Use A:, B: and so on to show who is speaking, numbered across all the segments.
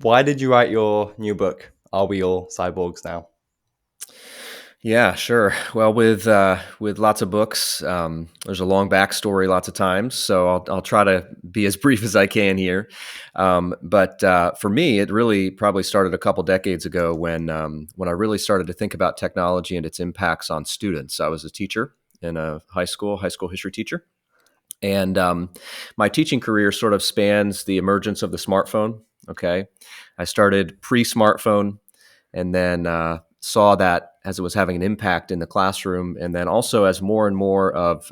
A: Why did you write your new book, Are We All Cyborgs Now?
B: Yeah, sure. Well, with lots of books, there's a long backstory lots of times, so I'll try to be as brief as I can here. But for me, it really probably started a couple decades ago when I really started to think about technology and its impacts on students. I was a teacher in a high school history teacher, and my teaching career sort of spans the emergence of the smartphone. Okay, I started pre-smartphone and then saw that as it was having an impact in the classroom, and then also as more and more of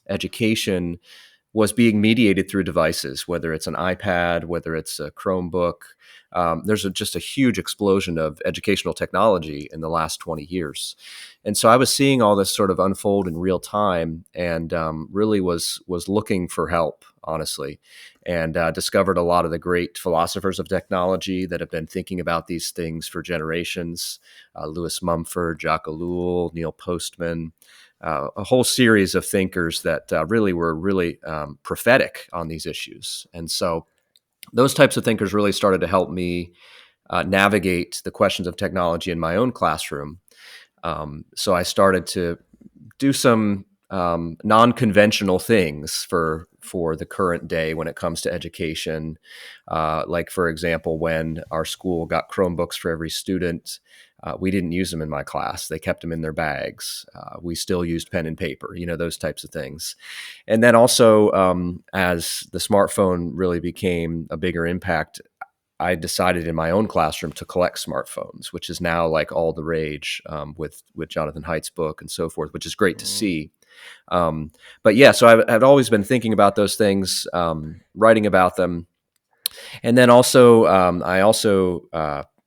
B: education was being mediated through devices, whether it's an iPad, whether it's a Chromebook. Just a huge explosion of educational technology in the last 20 years. And so I was seeing all this sort of unfold in real time, and really was looking for help, honestly, and discovered a lot of the great philosophers of technology that have been thinking about these things for generations. Lewis Mumford, Jacques Ellul, Neil Postman, a whole series of thinkers that really were really prophetic on these issues. And so those types of thinkers really started to help me navigate the questions of technology in my own classroom. So I started to do some non-conventional things for the current day when it comes to education. Like, for example, when our school got Chromebooks for every student, we didn't use them in my class. They kept them in their bags. We still used pen and paper, those types of things. And then also, as the smartphone really became a bigger impact, I decided in my own classroom to collect smartphones, which is now like all the rage, with Jonathan Haidt's book and so forth, which is great to
A: Mm.
B: see. But yeah, so I've always been thinking about those things, writing about them, and then also I also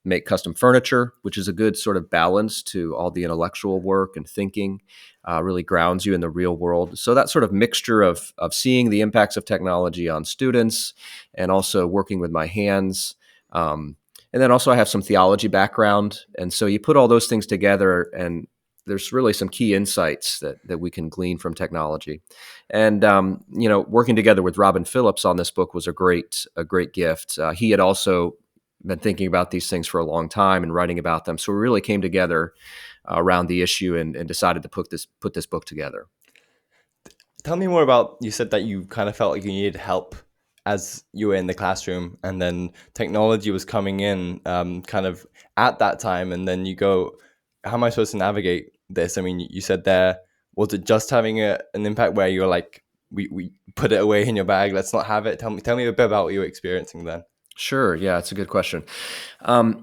B: make custom furniture, which is a good sort of balance to all the intellectual work and thinking. Really grounds you in the real world. So that sort of mixture of seeing the impacts of technology on students and also working with my hands. And then also I have some theology background. And so you put all those things together, and there's really some key insights that we can glean from technology. And working together with Robin Phillips on this book was a great gift. He had also been thinking about these things for a long time and writing about them. So we really came together around the issue and decided to put this book together.
A: Tell me more about, you said that you kind of felt like you needed help as you were in the classroom, and then technology was coming in kind of at that time. And then you go, how am I supposed to navigate this? I mean, you said there, was it just having an impact where you're like, we put it away in your bag, let's not have it? Tell me a bit about what you were experiencing then.
B: Sure. Yeah, it's a good question.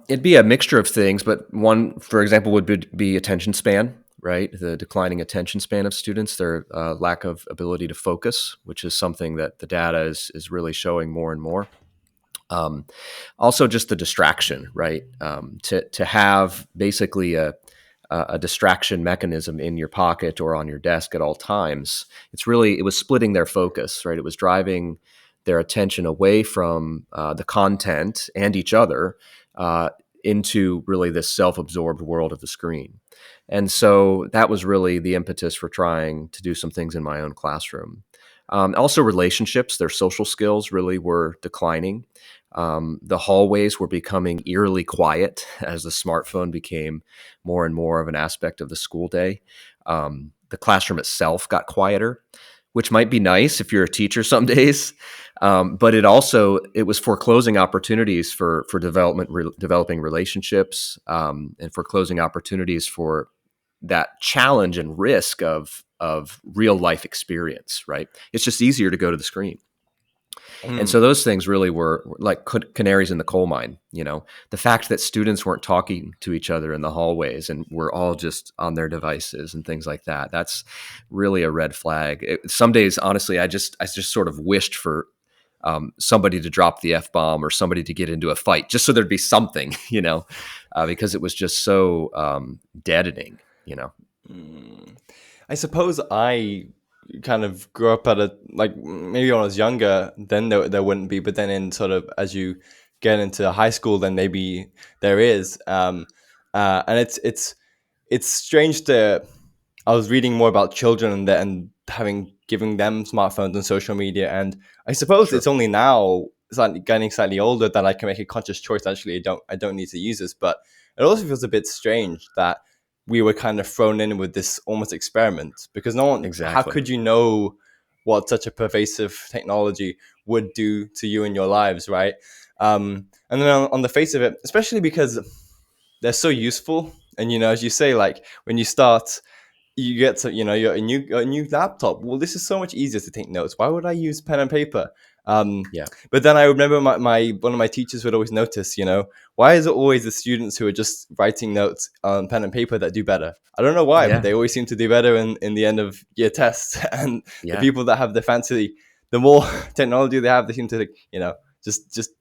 B: It'd be a mixture of things, but one, for example, would be attention span, right? The declining attention span of students, their lack of ability to focus, which is something that the data is really showing more and more. Um, Also, just the distraction, right? To have basically a distraction mechanism in your pocket or on your desk at all times. It was splitting their focus, right? It was driving their attention away from the content and each other uh, into really this self-absorbed world of the screen. And so that was really the impetus for trying to do some things in my own classroom. Also, relationships, their social skills really were declining. The hallways were becoming eerily quiet as the smartphone became more and more of an aspect of the school day. The classroom itself got quieter, which might be nice if you're a teacher some days, but it was foreclosing opportunities for developing relationships, and foreclosing opportunities for that challenge and risk of real life experience. Right? It's just easier to go to the screen. And
A: Mm.
B: so those things really were like canaries in the coal mine. The fact that students weren't talking to each other in the hallways and were all just on their devices and things like that. That's really a red flag. Some days, honestly, I just sort of wished for somebody to drop the F bomb or somebody to get into a fight just so there'd be something, because it was just so deadening.
A: Mm. I suppose I kind of grew up at a, like, maybe when I was younger, then there wouldn't be, but then in sort of as you get into high school, then maybe there is. And it's strange to. I was reading more about children and having giving them smartphones and social media, and I suppose it's
B: Sure.
A: only now getting slightly older that I can make a conscious choice. Actually, I don't need to use this, but it also feels a bit strange that we were kind of thrown in with this almost experiment, because no one, how
B: Exactly.
A: could you know what such a pervasive technology would do to you in your lives, right? And then on the face of it, especially because they're so useful, and as you say, like when you start, you get to you're a new laptop. Well, this is so much easier to take notes. Why would I use pen and paper?
B: Yeah.
A: But then I remember my one of my teachers would always notice, why is it always the students who are just writing notes on pen and paper that do better? I don't know why, but
B: Yeah.
A: they always seem to do better in the end of year tests. And the
B: Yeah.
A: people that have the more technology they have, they seem to, just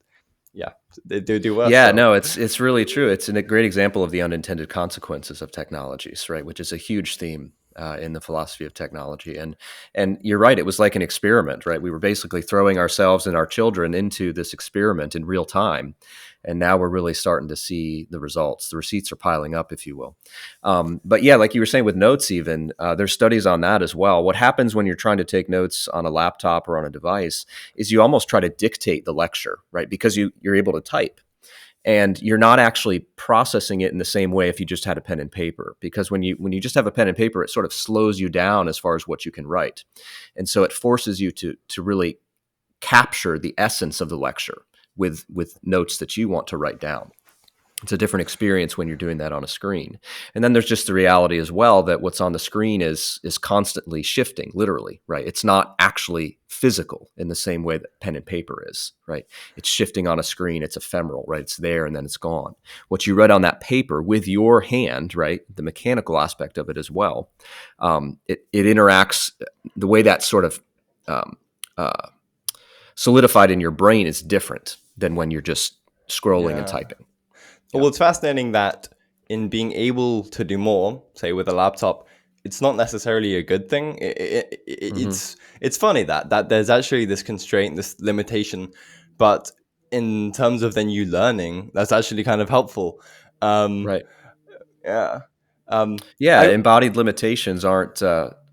A: yeah, they do worse.
B: Yeah,
A: So
B: no, it's really true. It's a great example of the unintended consequences of technologies, right? Which is a huge theme in the philosophy of technology. And you're right. It was like an experiment, right? We were basically throwing ourselves and our children into this experiment in real time, and now we're really starting to see the results. The receipts are piling up, if you will. But yeah, like you were saying with notes, even there's studies on that as well. What happens when you're trying to take notes on a laptop or on a device is you almost try to dictate the lecture, right? Because you're able to type and you're not actually processing it in the same way if you just had a pen and paper, because when you just have a pen and paper, it sort of slows you down as far as what you can write, and so it forces you to really capture the essence of the lecture with notes that you want to write down. It's a different experience when you're doing that on a screen. And then there's just the reality as well that what's on the screen is constantly shifting, literally, right? It's not actually physical in the same way that pen and paper is, right? It's shifting on a screen, it's ephemeral, right? It's there and then it's gone. What you write on that paper with your hand, right? The mechanical aspect of it as well. It interacts the way that sort of um, uh, solidified in your brain is different than when you're just scrolling and
A: yeah.
B: typing. Yeah.
A: Well, it's fascinating that in being able to do more, say with a laptop, it's not necessarily a good thing.
B: Hmm.
A: It's funny that there's actually this constraint, this limitation, but in terms of then you learning, that's actually kind of helpful. Um,
B: Right.
A: yeah.
B: Yeah.
A: I
B: Embodied limitations aren't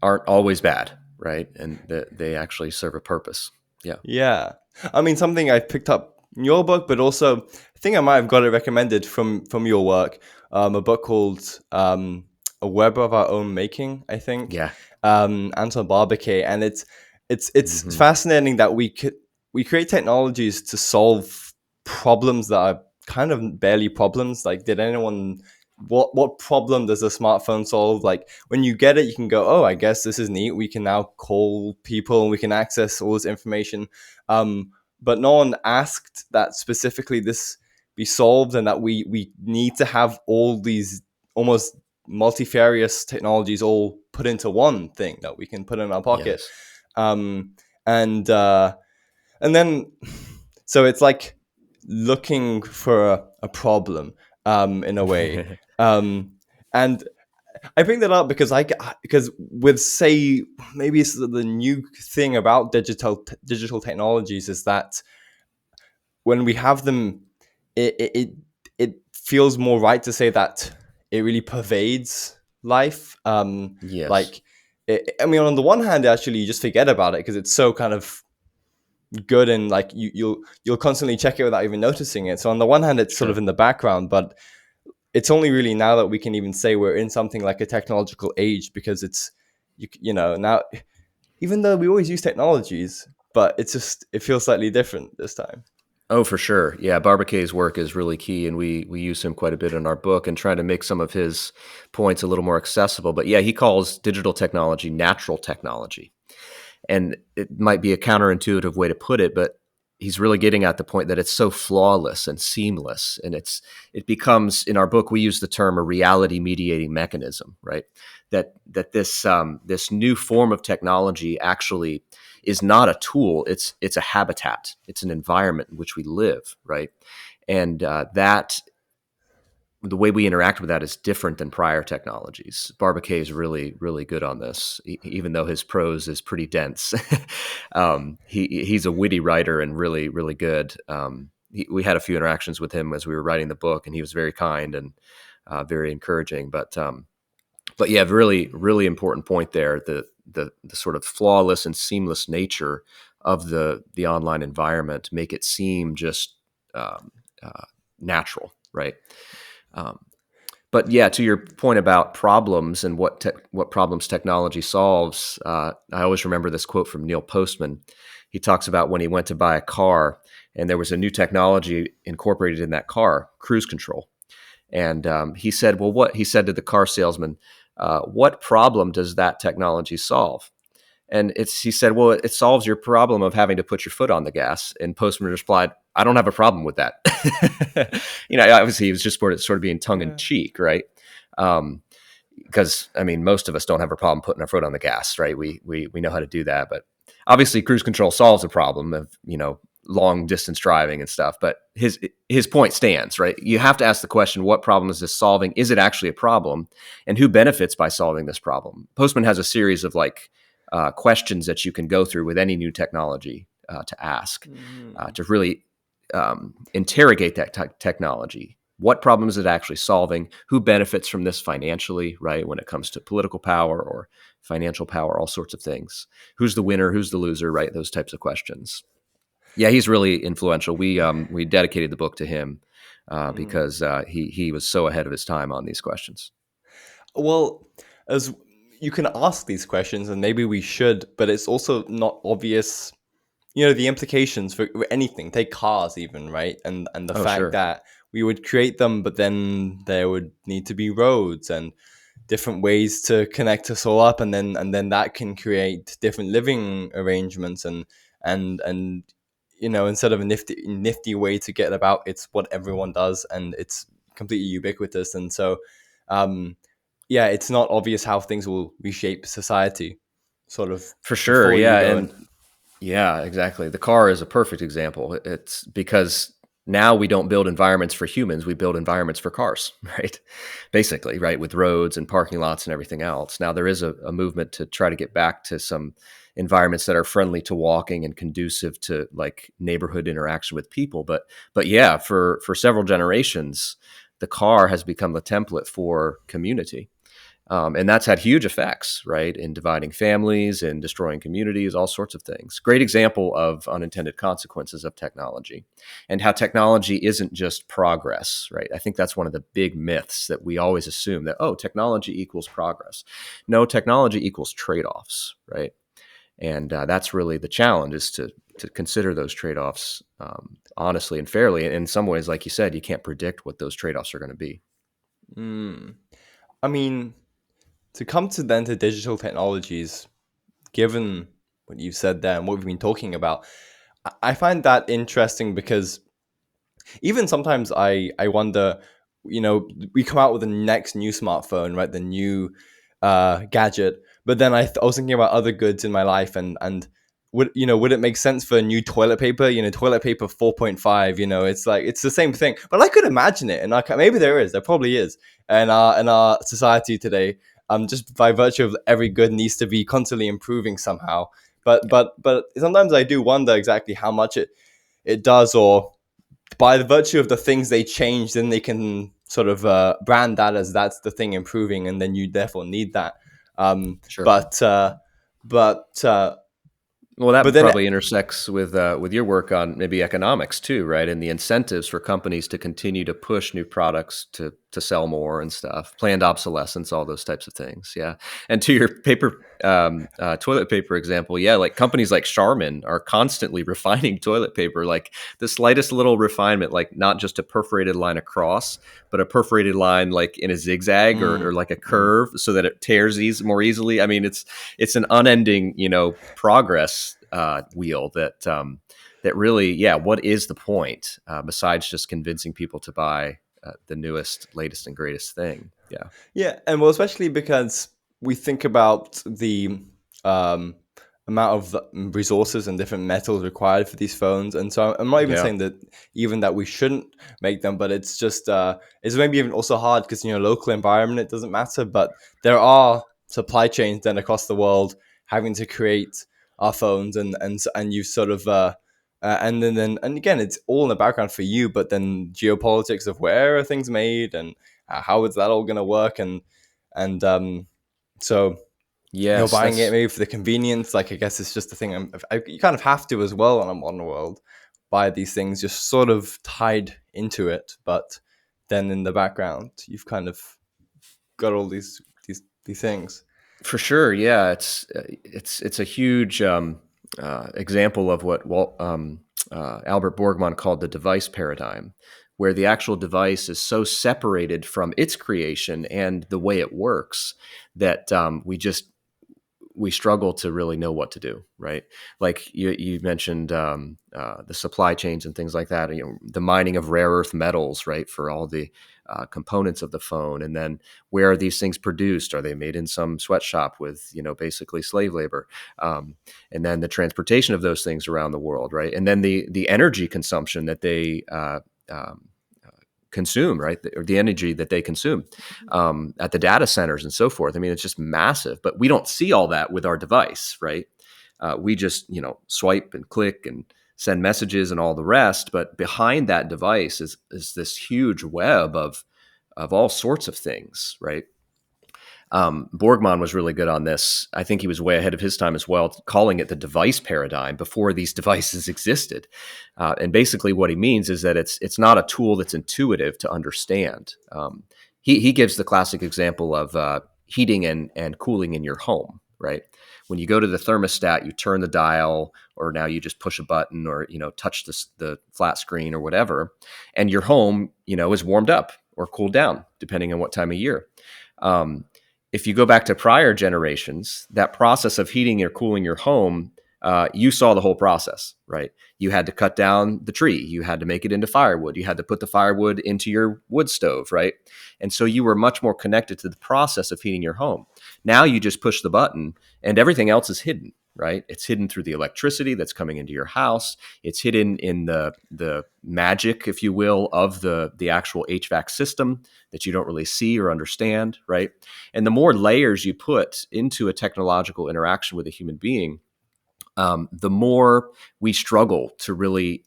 B: always bad, right? And they actually serve a purpose. Yeah.
A: Yeah, I mean something I picked up in your book, but also I think I might have got it recommended from your work. A book called "A Web of Our Own Making," I think,
B: Yeah.
A: Anton Barbecue, and it's
B: Hmm.
A: fascinating that we create technologies to solve problems that are kind of barely problems. Like, did anyone? What problem does a smartphone solve? Like, when you get it, you can go, oh, I guess this is neat. We can now call people and we can access all this information. Um, but no one asked that specifically this be solved, and that we need to have all these almost multifarious technologies all put into one thing that we can put in our pocket.
B: Yes.
A: Um, and then so it's like looking for a problem, in a way. And I bring that up because with, say, maybe it's the new thing about digital technologies is that when we have them, it feels more right to say that it really pervades life.
B: Yes.
A: Like, I mean, on the one hand, actually, you just forget about it because it's so kind of good, and like you'll constantly check it without even noticing it. So on the one hand, it's sort of
B: Sure.
A: in the background, but it's only really now that we can even say we're in something like a technological age, because it's now, even though we always use technologies, but it feels slightly different this time.
B: Oh, for sure. Yeah, Barbeque's work is really key, and we use him quite a bit in our book and try to make some of his points a little more accessible. But yeah, he calls digital technology natural technology. And it might be a counterintuitive way to put it, but he's really getting at the point that it's so flawless and seamless, and it becomes, in our book we use the term a reality mediating mechanism, right? That this new form of technology actually is not a tool, it's a habitat, it's an environment in which we live, right? And that the way we interact with that is different than prior technologies. Barbeque is really, really good on this, even though his prose is pretty dense. He's a witty writer and really, really good. We had a few interactions with him as we were writing the book, and he was very kind and very encouraging. But yeah, really, really important point there. The sort of flawless and seamless nature of the online environment make it seem just um, natural, right? Um, but yeah, to your point about problems and what problems technology solves, I always remember this quote from Neil Postman. He talks about when he went to buy a car, and there was a new technology incorporated in that car, cruise control. And he said, "Well, what?" He said to the car salesman, "What problem does that technology solve?" And he said, "Well, it solves your problem of having to put your foot on the gas." And Postman replied, "I don't have a problem with that." Obviously he was just sort of being tongue in
A: Yeah.
B: cheek, right? Um, because I mean, most of us don't have a problem putting our foot on the gas, right? We know how to do that, but obviously, cruise control solves the problem of long distance driving and stuff. But his point stands, right? You have to ask the question: what problem is this solving? Is it actually a problem, and who benefits by solving this problem? Postman has a series of questions that you can go through with any new technology to ask
A: Mm.
B: to really interrogate that technology. What problem is it actually solving? Who benefits from this financially, right? When it comes to political power or financial power, all sorts of things. Who's the winner? Who's the loser? Right? Those types of questions. Yeah, he's really influential. We dedicated the book to him
A: Mm.
B: because he was so ahead of his time on these questions.
A: Well, as you can ask these questions, and maybe we should, but it's also not obvious. The implications for anything. Take cars, even, right? And the
B: Oh,
A: fact
B: sure,
A: that we would create them, but then there would need to be roads and different ways to connect us all up, and then that can create different living arrangements, and instead of a nifty way to get about, it's what everyone does, and it's completely ubiquitous. And so um yeah, it's not obvious how things will reshape society, sort of,
B: for sure.
A: before you
B: Yeah,
A: go
B: and
A: and
B: yeah, exactly. The car is a perfect example. It's because now we don't build environments for humans, we build environments for cars, right? Basically, right, with roads and parking lots and everything else. Now there is a movement to try to get back to some environments that are friendly to walking and conducive to neighborhood interaction with people. But yeah, for several generations, the car has become the template for community. And that's had huge effects, right, in dividing families and destroying communities, all sorts of things. Great example of unintended consequences of technology and how technology isn't just progress, right? I think that's one of the big myths that we always assume that, oh, technology equals progress. No, technology equals trade offs, right? And that's really the challenge is to consider those trade offs honestly and fairly. And in some ways, like you said, you can't predict what those trade offs are going to be.
A: mm, I mean, to come to digital technologies, given what you said there and what we've been talking about, I find that interesting because even sometimes I wonder, we come out with the next new smartphone, right? The new gadget, but then I was thinking about other goods in my life, and would it make sense for a new toilet paper? Toilet paper 4.5. It's like it's the same thing, but I could imagine it, and maybe there probably is, and in our society today, just by virtue of every good needs to be constantly improving somehow. But sometimes I do wonder exactly how much it does, or by the virtue of the things they change, then they can sort of brand that as that's the thing improving, and then you therefore need that. Um,
B: Sure.
A: but uh, but uh,
B: Well,
A: but
B: that
A: then
B: probably intersects with your work on maybe economics too, right? And the incentives for companies to continue to push new products to sell more and stuff, planned obsolescence, all those types of things. Yeah. And to your toilet paper example, yeah, like companies like Charmin are constantly refining toilet paper, like the slightest little refinement, like not just a perforated line across, but a perforated line like in a zigzag or
A: mm,
B: like a
A: mm.
B: curve, so that it tears more easily. I mean, it's an unending, progress wheel that really, yeah. What is the point besides just convincing people to buy the newest, latest, and greatest thing? Yeah,
A: Yeah, and well, especially because we think about the um, amount of resources and different metals required for these phones, and so I'm not even
B: yeah,
A: saying that even that we shouldn't make them, but it's just it's maybe even also hard because local environment, it doesn't matter, but there are supply chains then across the world having to create our phones, and you sort of and again, it's all in the background for you, but then geopolitics of where are things made, and how is that all going to work, and so You're
B: Yes,
A: buying it
B: that's
A: maybe for the convenience. Like, I guess it's just the thing. You kind of have to as well in a modern world buy these things just sort of tied into it. But then in the background, you've kind of got all these things.
B: for sure. Yeah, it's a huge example of what Albert Borgman called the device paradigm, where the actual device is so separated from its creation and the way it works that we struggle to really know what to do, right? Like you mentioned the supply chains and things like that. You know, the mining of rare earth metals, right, for all the components of the phone, and then where are these things produced? Are they made in some sweatshop with basically slave labor? And then the transportation of those things around the world, right? And then the energy consumption that they um, consume, right? Or the energy that they consume at the data centers and so forth. I mean, it's just massive, but we don't see all that with our device, right? We just, swipe and click and send messages and all the rest. But behind that device is this huge web of all sorts of things, right? Borgman was really good on this. I think he was way ahead of his time as well, calling it the device paradigm before these devices existed. And basically, what he means is that it's not a tool that's intuitive to understand. He gives the classic example of heating and cooling in your home, right? When you go to the thermostat, you turn the dial, or now you just push a button, or touch the flat screen or whatever, and your home is warmed up or cooled down depending on what time of year. Um, if you go back to prior generations, that process of heating or cooling your home, you saw the whole process, right? You had to cut down the tree. You had to make it into firewood. You had to put the firewood into your wood stove, right? And so you were much more connected to the process of heating your home. Now you just push the button and everything else is hidden, right? It's hidden through the electricity that's coming into your house. It's hidden in the magic, if you will, of the actual HVAC system that you don't really see or understand, right? And the more layers you put into a technological interaction with a human being, the more we struggle to really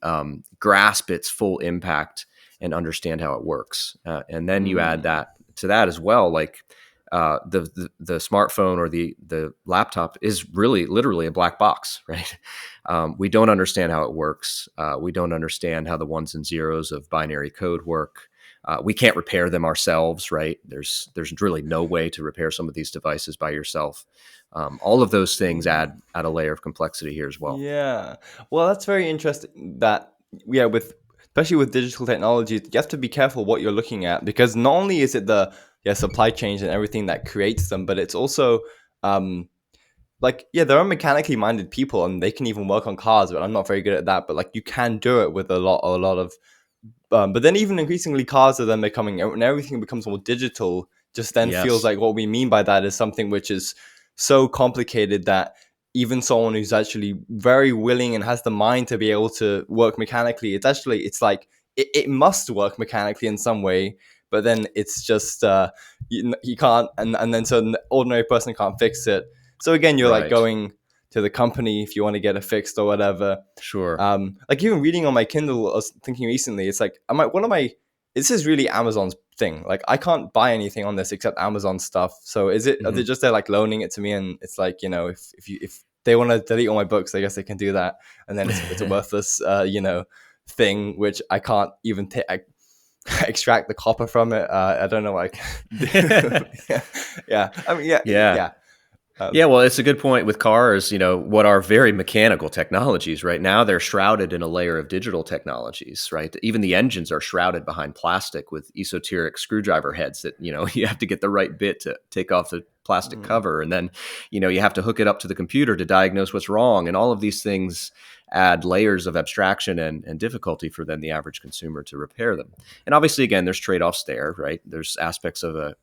B: grasp its full impact and understand how it works. And then you add
A: Mm.
B: that to that as well, like the smartphone or the laptop is really literally a black box, right? We don't understand how it works. We don't understand how the ones and zeros of binary code work. We can't repair them ourselves, right? There's really no way to repair some of these devices by yourself. All of those things add a layer of complexity here as well.
A: Yeah. Well, that's very interesting that, yeah, with especially with digital technology, you have to be careful what you're looking at, because not only is it the, yeah, supply chains and everything that creates them, but it's also um like, yeah, there are mechanically minded people and they can even work on cars, but I'm not very good at that. But like, you can do it with a lot of but then even increasingly cars are then becoming, and everything becomes more digital, just then feels
B: Yes.
A: like what we mean by that is something which is so complicated that even someone who's actually very willing and has the mind to be able to work mechanically, it's like it must work mechanically in some way, but then it's just you can't, and then so an ordinary person can't fix it. So again, you're like
B: Right.
A: going to the company if you want to get it fixed or whatever.
B: Sure.
A: Like even reading on my Kindle, I was thinking recently, it's like, what am I? This is really Amazon's thing. Like, I can't buy anything on this except Amazon stuff. So is it? Are they
B: Hmm.
A: just there like loaning it to me? And it's like, if they want to delete all my books, I guess they can do that. And then it's a worthless, thing which I can't even extract the copper from it. I don't know what I can do. Yeah, yeah. I mean, yeah,
B: Yeah.
A: yeah. Um,
B: Yeah, well, it's a good point with cars, what are very mechanical technologies right now, they're shrouded in a layer of digital technologies, right? Even the engines are shrouded behind plastic with esoteric screwdriver heads that, you have to get the right bit to take off the plastic
A: mm,
B: cover. And then, you have to hook it up to the computer to diagnose what's wrong. And all of these things add layers of abstraction and difficulty for then the average consumer to repair them. And obviously, again, there's trade-offs there, right? There's aspects of a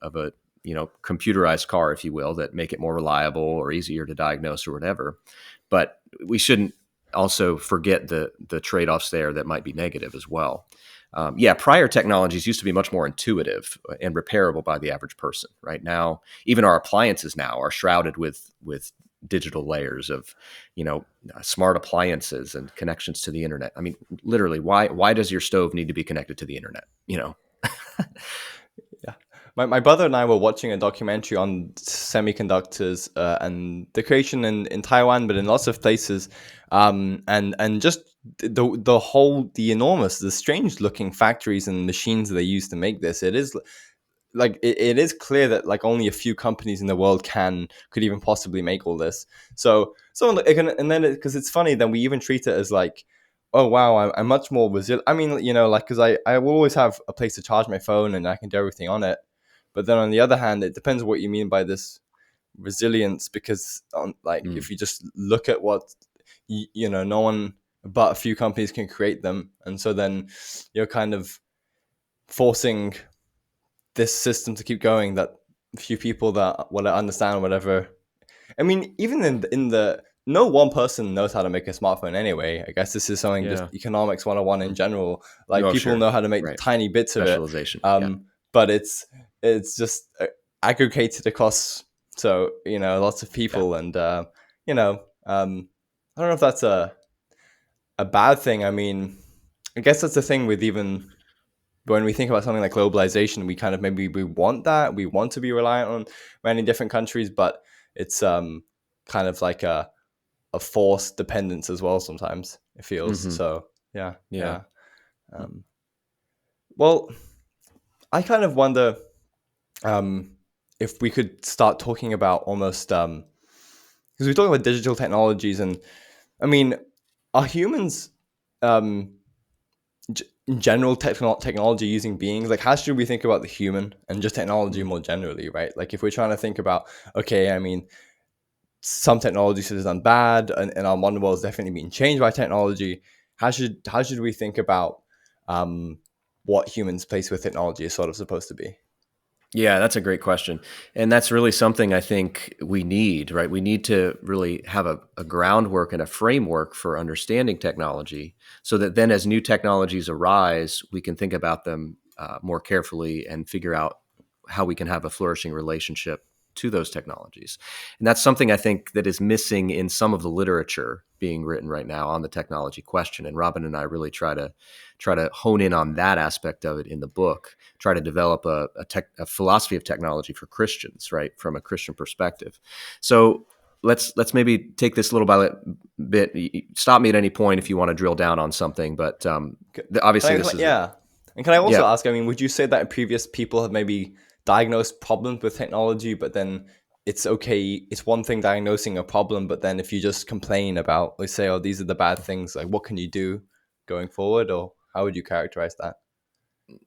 B: computerized car, if you will, that make it more reliable or easier to diagnose or whatever. But we shouldn't also forget the trade-offs there that might be negative as well. Yeah, prior technologies used to be much more intuitive and repairable by the average person. Right now, even our appliances now are shrouded with digital layers of, smart appliances and connections to the internet. I mean, literally, why does your stove need to be connected to the internet?
A: yeah. my brother and I were watching a documentary on semiconductors and the creation in Taiwan, but in lots of places, and just the strange looking factories and machines that they use to make this. It is like it is clear that like only a few companies in the world could even possibly make all this. So and then because it's funny, then we even treat it as like, oh wow, I'm much more resilient. I mean, like because I will always have a place to charge my phone and I can do everything on it. But then on the other hand, it depends what you mean by this resilience, because like
B: Mm.
A: if you just look at what no one but a few companies can create them, and so then you're kind of forcing this system to keep going, that few people that will understand whatever. I mean, even in the no one person knows how to make a smartphone anyway. I guess this is something just
B: Yeah.
A: economics 101 in
B: Mm.
A: general. Like
B: Oh,
A: people
B: sure.
A: know how to make
B: Right.
A: tiny bits of it,
B: Specialization. Yeah.
A: um, but it's just aggregated across, so lots of
B: Yeah.
A: people, and you know I don't know if that's a bad thing. I mean, I guess that's the thing with even when we think about something like globalization, we kind of maybe we want to be reliant on many different countries, but it's kind of like a forced dependence as well. Sometimes it feels
B: Hmm.
A: so. Yeah,
B: Yeah.
A: yeah. Um, well, I kind of wonder um, if we could start talking about almost because we talk about digital technologies, and I mean, are humans um, in general technology using beings? Like, how should we think about the human and just technology
B: Mm.
A: more generally, right? Like if we're trying to think about, okay, I mean, some technology has done bad, and our modern world is definitely being changed by technology. How should we think about um what humans place with technology is sort of supposed to be?
B: Yeah, that's a great question. And that's really something I think we need, right? We need to really have a groundwork and a framework for understanding technology so that then as new technologies arise, we can think about them more carefully and figure out how we can have a flourishing relationship to those technologies. And that's something I think that is missing in some of the literature being written right now on the technology question. And Robin and I really try to hone in on that aspect of it in the book, try to develop a philosophy of technology for Christians, right, from a Christian perspective. So let's maybe take this little by bit. Stop me at any point if you want to drill down on something, but obviously this is
A: Yeah, and can I
B: yeah.
A: also ask? I mean, would you say that previous people have maybe diagnosed problems with technology, but then it's okay? It's one thing diagnosing a problem, but then if you just complain about, let's say, oh, these are the bad things, like what can you do going forward, or how would you characterize that?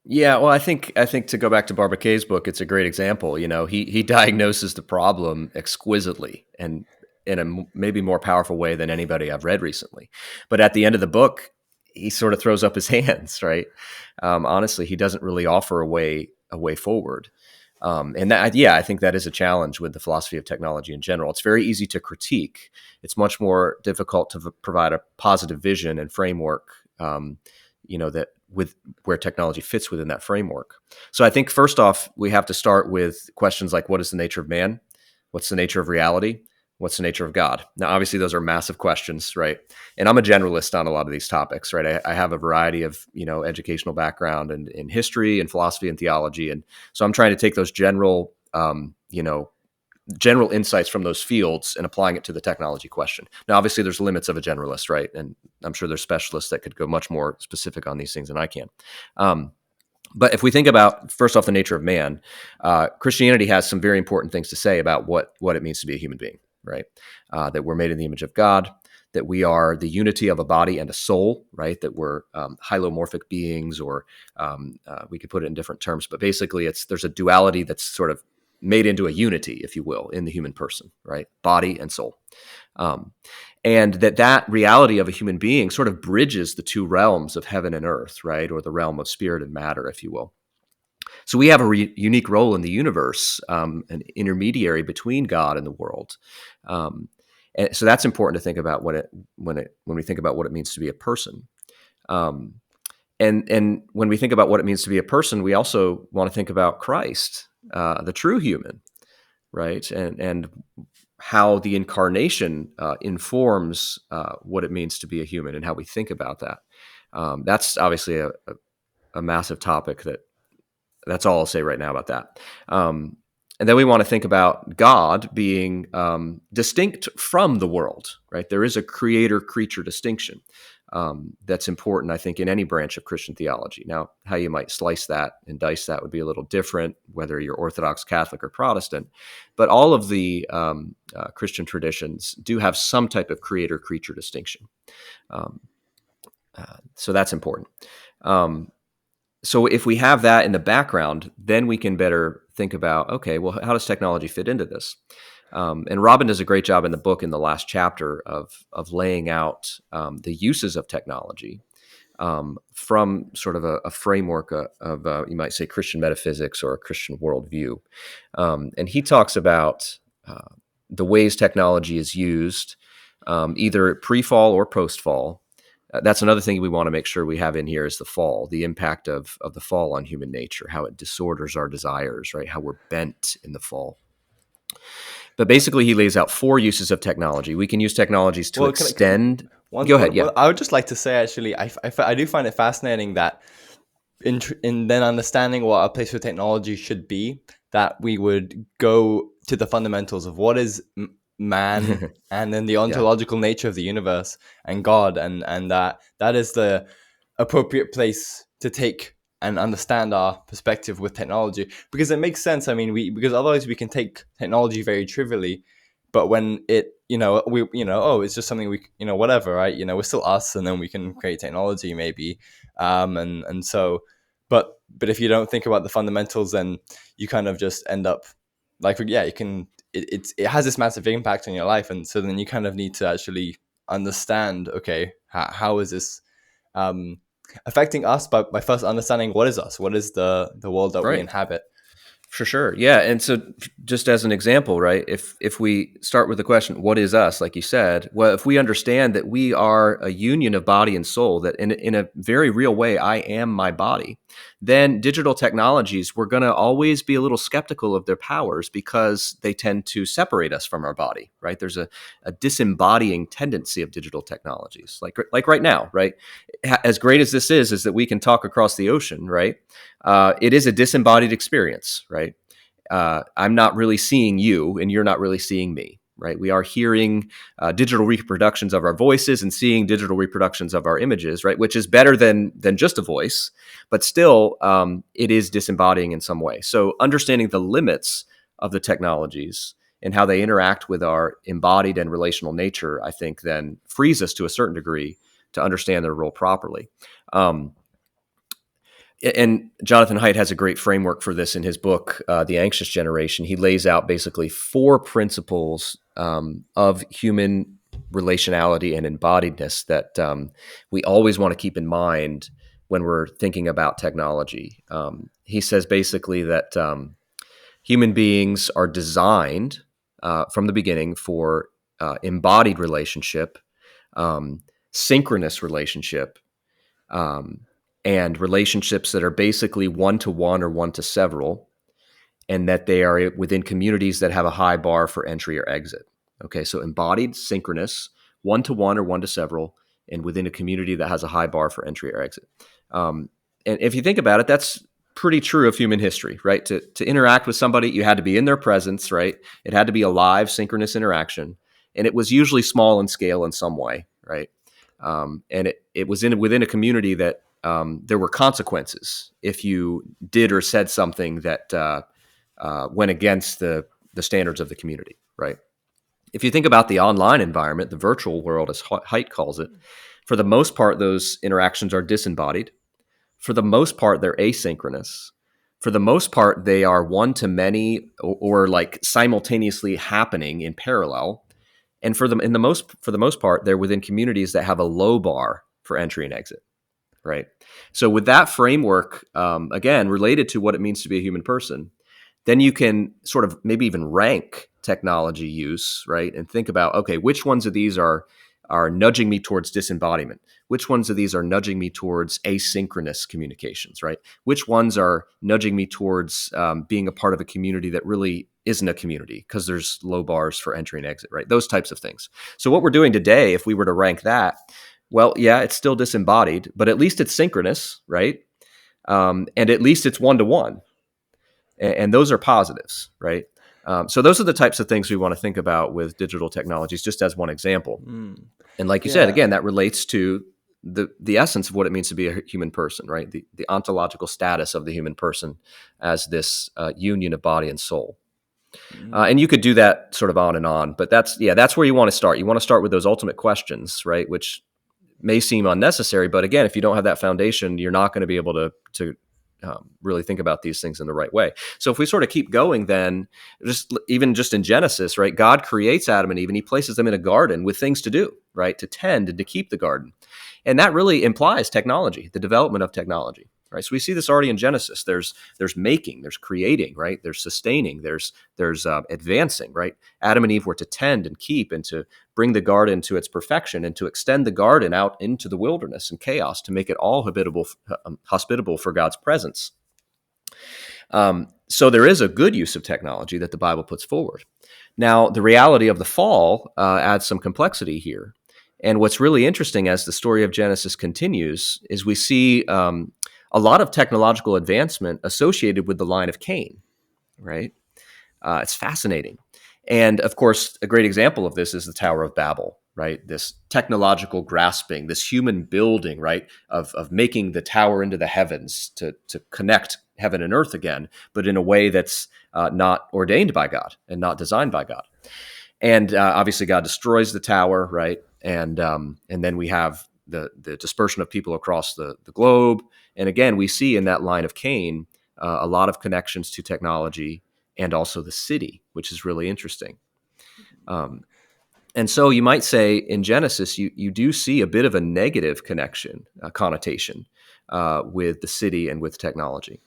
B: Yeah, well, I think to go back to Barbacay's book, it's a great example. You know, he diagnoses the problem exquisitely and in a maybe more powerful way than anybody I've read recently. But at the end of the book, he sort of throws up his hands, right? Honestly, he doesn't really offer a way forward. And that, yeah, I think that is a challenge with the philosophy of technology in general. It's very easy to critique. It's much more difficult to provide a positive vision and framework. That with where technology fits within that framework. So I think first off, we have to start with questions like, what is the nature of man? What's the nature of reality? What's the nature of God? Now, obviously, those are massive questions, right? And I'm a generalist on a lot of these topics, right? I have a variety of educational background and in history and philosophy and theology, and so I'm trying to take those general insights from those fields and applying it to the technology question. Now, obviously, there's limits of a generalist, right? And I'm sure there's specialists that could go much more specific on these things than I can. Um, but if we think about first off the nature of man, Christianity has some very important things to say about what it means to be a human being, right? That we're made in the image of God, that we are the unity of a body and a soul, right? That we're hylomorphic beings, or we could put it in different terms, but basically, there's a duality that's sort of made into a unity, if you will, in the human person, right? Body and soul. Um, and that reality of a human being sort of bridges the two realms of heaven and earth, right? Or the realm of spirit and matter, if you will. So we have a unique role in the universe, an intermediary between God and the world. And so that's important to think about when we think about what it means to be a person. Um, and when we think about what it means to be a person, we also want to think about Christ, the true human, right? And how the incarnation informs what it means to be a human and how we think about that. That's obviously a massive topic that That's all I'll say right now about that. And then we want to think about God being distinct from the world, right? There is a creator-creature distinction that's important, I think, in any branch of Christian theology. Now, how you might slice that and dice that would be a little different, whether you're Orthodox, Catholic, or Protestant. But all of the Christian traditions do have some type of creator-creature distinction. Um, so that's important. So if we have that in the background, then we can better think about, okay, well, how does technology fit into this? And Robin does a great job in the book in the last chapter of laying out the uses of technology from sort of a framework of you might say, Christian metaphysics or a Christian worldview. And he talks about the ways technology is used, either pre-fall or post-fall. That's another thing we want to make sure we have in here is the fall, the impact of the fall on human nature, how it disorders our desires, right? How we're bent in the fall. But basically, he lays out 4 uses of technology. We can use technologies to extend. Go ahead, yeah.
A: I would just like to say, actually, I do find it fascinating that in then understanding what a place for technology should be, that we would go to the fundamentals of what is man and then the ontological nature of the universe and God, and that is the appropriate place to take and understand our perspective with technology, because it makes sense. I mean, because otherwise we can take technology very trivially, but when it, oh, it's just something we, whatever, right? We're still us, and then we can create technology maybe, and so, but if you don't think about the fundamentals, then you kind of just end up like, yeah, you can. It has this massive impact on your life, and so then you kind of need to actually understand, okay, how is this affecting us by first understanding what is us, what is the world that we
B: Right.
A: inhabit.
B: For sure. Yeah. And so just as an example, right, if we start with the question, what is us, like you said, well, if we understand that we are a union of body and soul, that in a very real way, I am my body, then digital technologies, we're going to always be a little skeptical of their powers because they tend to separate us from our body, right? There's a disembodying tendency of digital technologies, like right now, right? As great as this is that we can talk across the ocean, right? It is a disembodied experience, right? I'm not really seeing you, and you're not really seeing me, right? We are hearing digital reproductions of our voices and seeing digital reproductions of our images, right? Which is better than just a voice, but still, it is disembodying in some way. So understanding the limits of the technologies and how they interact with our embodied and relational nature, I think, then frees us to a certain degree to understand their role properly. And Jonathan Haidt has a great framework for this in his book, The Anxious Generation. He lays out basically 4 principles of human relationality and embodiedness that we always want to keep in mind when we're thinking about technology. He says basically that human beings are designed from the beginning for embodied relationship, synchronous relationship, and relationships that are basically one-to-one or one-to-several, and that they are within communities that have a high bar for entry or exit. Okay, so embodied, synchronous, one-to-one or one-to-several, and within a community that has a high bar for entry or exit. And if you think about it, that's pretty true of human history, right? To interact with somebody, you had to be in their presence, right? It had to be a live, synchronous interaction, and it was usually small in scale in some way, right? And it was within a community that there were consequences if you did or said something that went against the standards of the community, right? If you think about the online environment, the virtual world, as Haidt calls it, for the most part, those interactions are disembodied. For the most part, they're asynchronous. For the most part, they are one-to-many or like simultaneously happening in parallel. And for the most part, they're within communities that have a low bar for entry and exit. Right. So with that framework, again, related to what it means to be a human person, then you can sort of maybe even rank technology use, right? And think about, okay, which ones of these are nudging me towards disembodiment? Which ones of these are nudging me towards asynchronous communications, right? Which ones are nudging me towards being a part of a community that really isn't a community because there's low bars for entry and exit, right? Those types of things. So what we're doing today, if we were to rank that, well, yeah, it's still disembodied, but at least it's synchronous, right? And at least it's one-to-one, and those are positives, right? So those are the types of things we want to think about with digital technologies, just as one example.
A: Mm.
B: And like you said,
A: Yeah.
B: again, that relates to the essence of what it means to be a human person, right? The ontological status of the human person as this union of body and soul. And you
A: Mm.
B: could do that sort of on and on, but that's where you want to start. You want to start with those ultimate questions, right? Which may seem unnecessary, but again, if you don't have that foundation, you're not going to be able to really think about these things in the right way. So if we sort of keep going, then just in Genesis, right? God creates Adam and Eve, and He places them in a garden with things to do, right? To tend and to keep the garden, and that really implies technology, the development of technology. Right, so we see this already in Genesis. There's making, there's creating, right? There's sustaining, there's advancing, right? Adam and Eve were to tend and keep and to bring the garden to its perfection and to extend the garden out into the wilderness and chaos to make it all hospitable for God's presence. So there is a good use of technology that the Bible puts forward. Now, the reality of the fall adds some complexity here. And what's really interesting as the story of Genesis continues is we see a lot of technological advancement associated with the line of Cain, right? It's fascinating. And of course, a great example of this is the Tower of Babel, right? This technological grasping, this human building, right, of making the tower into the heavens to connect heaven and earth again, but in a way that's not ordained by God and not designed by God. And obviously, God destroys the tower, right? And then we have the dispersion of people across the globe. And again, we see in that line of Cain a lot of connections to technology and also the city, which is really interesting. Um, and so you might say in Genesis, you do see a bit of a negative connection, connotation with the city and with technology.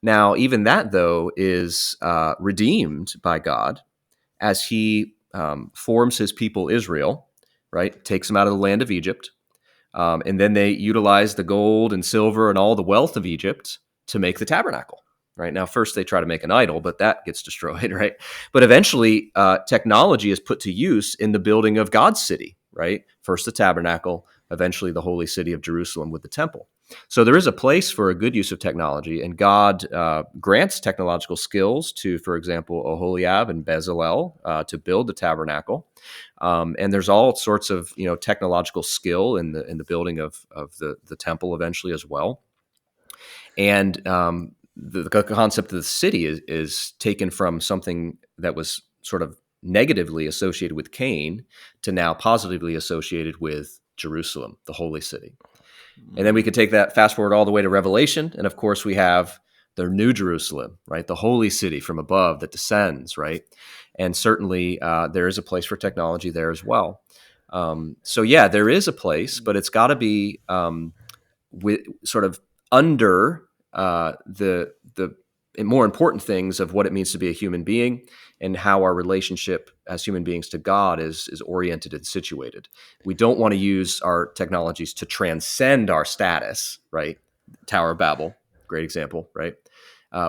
B: Now, even that, though, is redeemed by God as He forms His people Israel, right? Takes them out of the land of Egypt. And then they utilize the gold and silver and all the wealth of Egypt to make the tabernacle. Right now, first they try to make an idol, but that gets destroyed. Right, but eventually, technology is put to use in the building of God's city. Right, first the tabernacle, eventually the holy city of Jerusalem with the temple. So there is a place for a good use of technology, and God grants technological skills to, for example, Oholiab and Bezalel to build the tabernacle. And there's all sorts of technological skill in the building of the temple eventually as well. And the concept of the city is taken from something that was sort of negatively associated with Cain to now positively associated with Jerusalem, the holy city. And then we could take that fast forward all the way to Revelation. And of course, we have the New Jerusalem, right? The holy city from above that descends, right? And certainly there is a place for technology there as well. So, yeah, there is a place, but it's got to be with sort of under the more important things of what it means to be a human being and how our relationship as human beings to God is oriented and situated. We don't want to use our technologies to transcend our status, right? Tower of Babel, great example, right?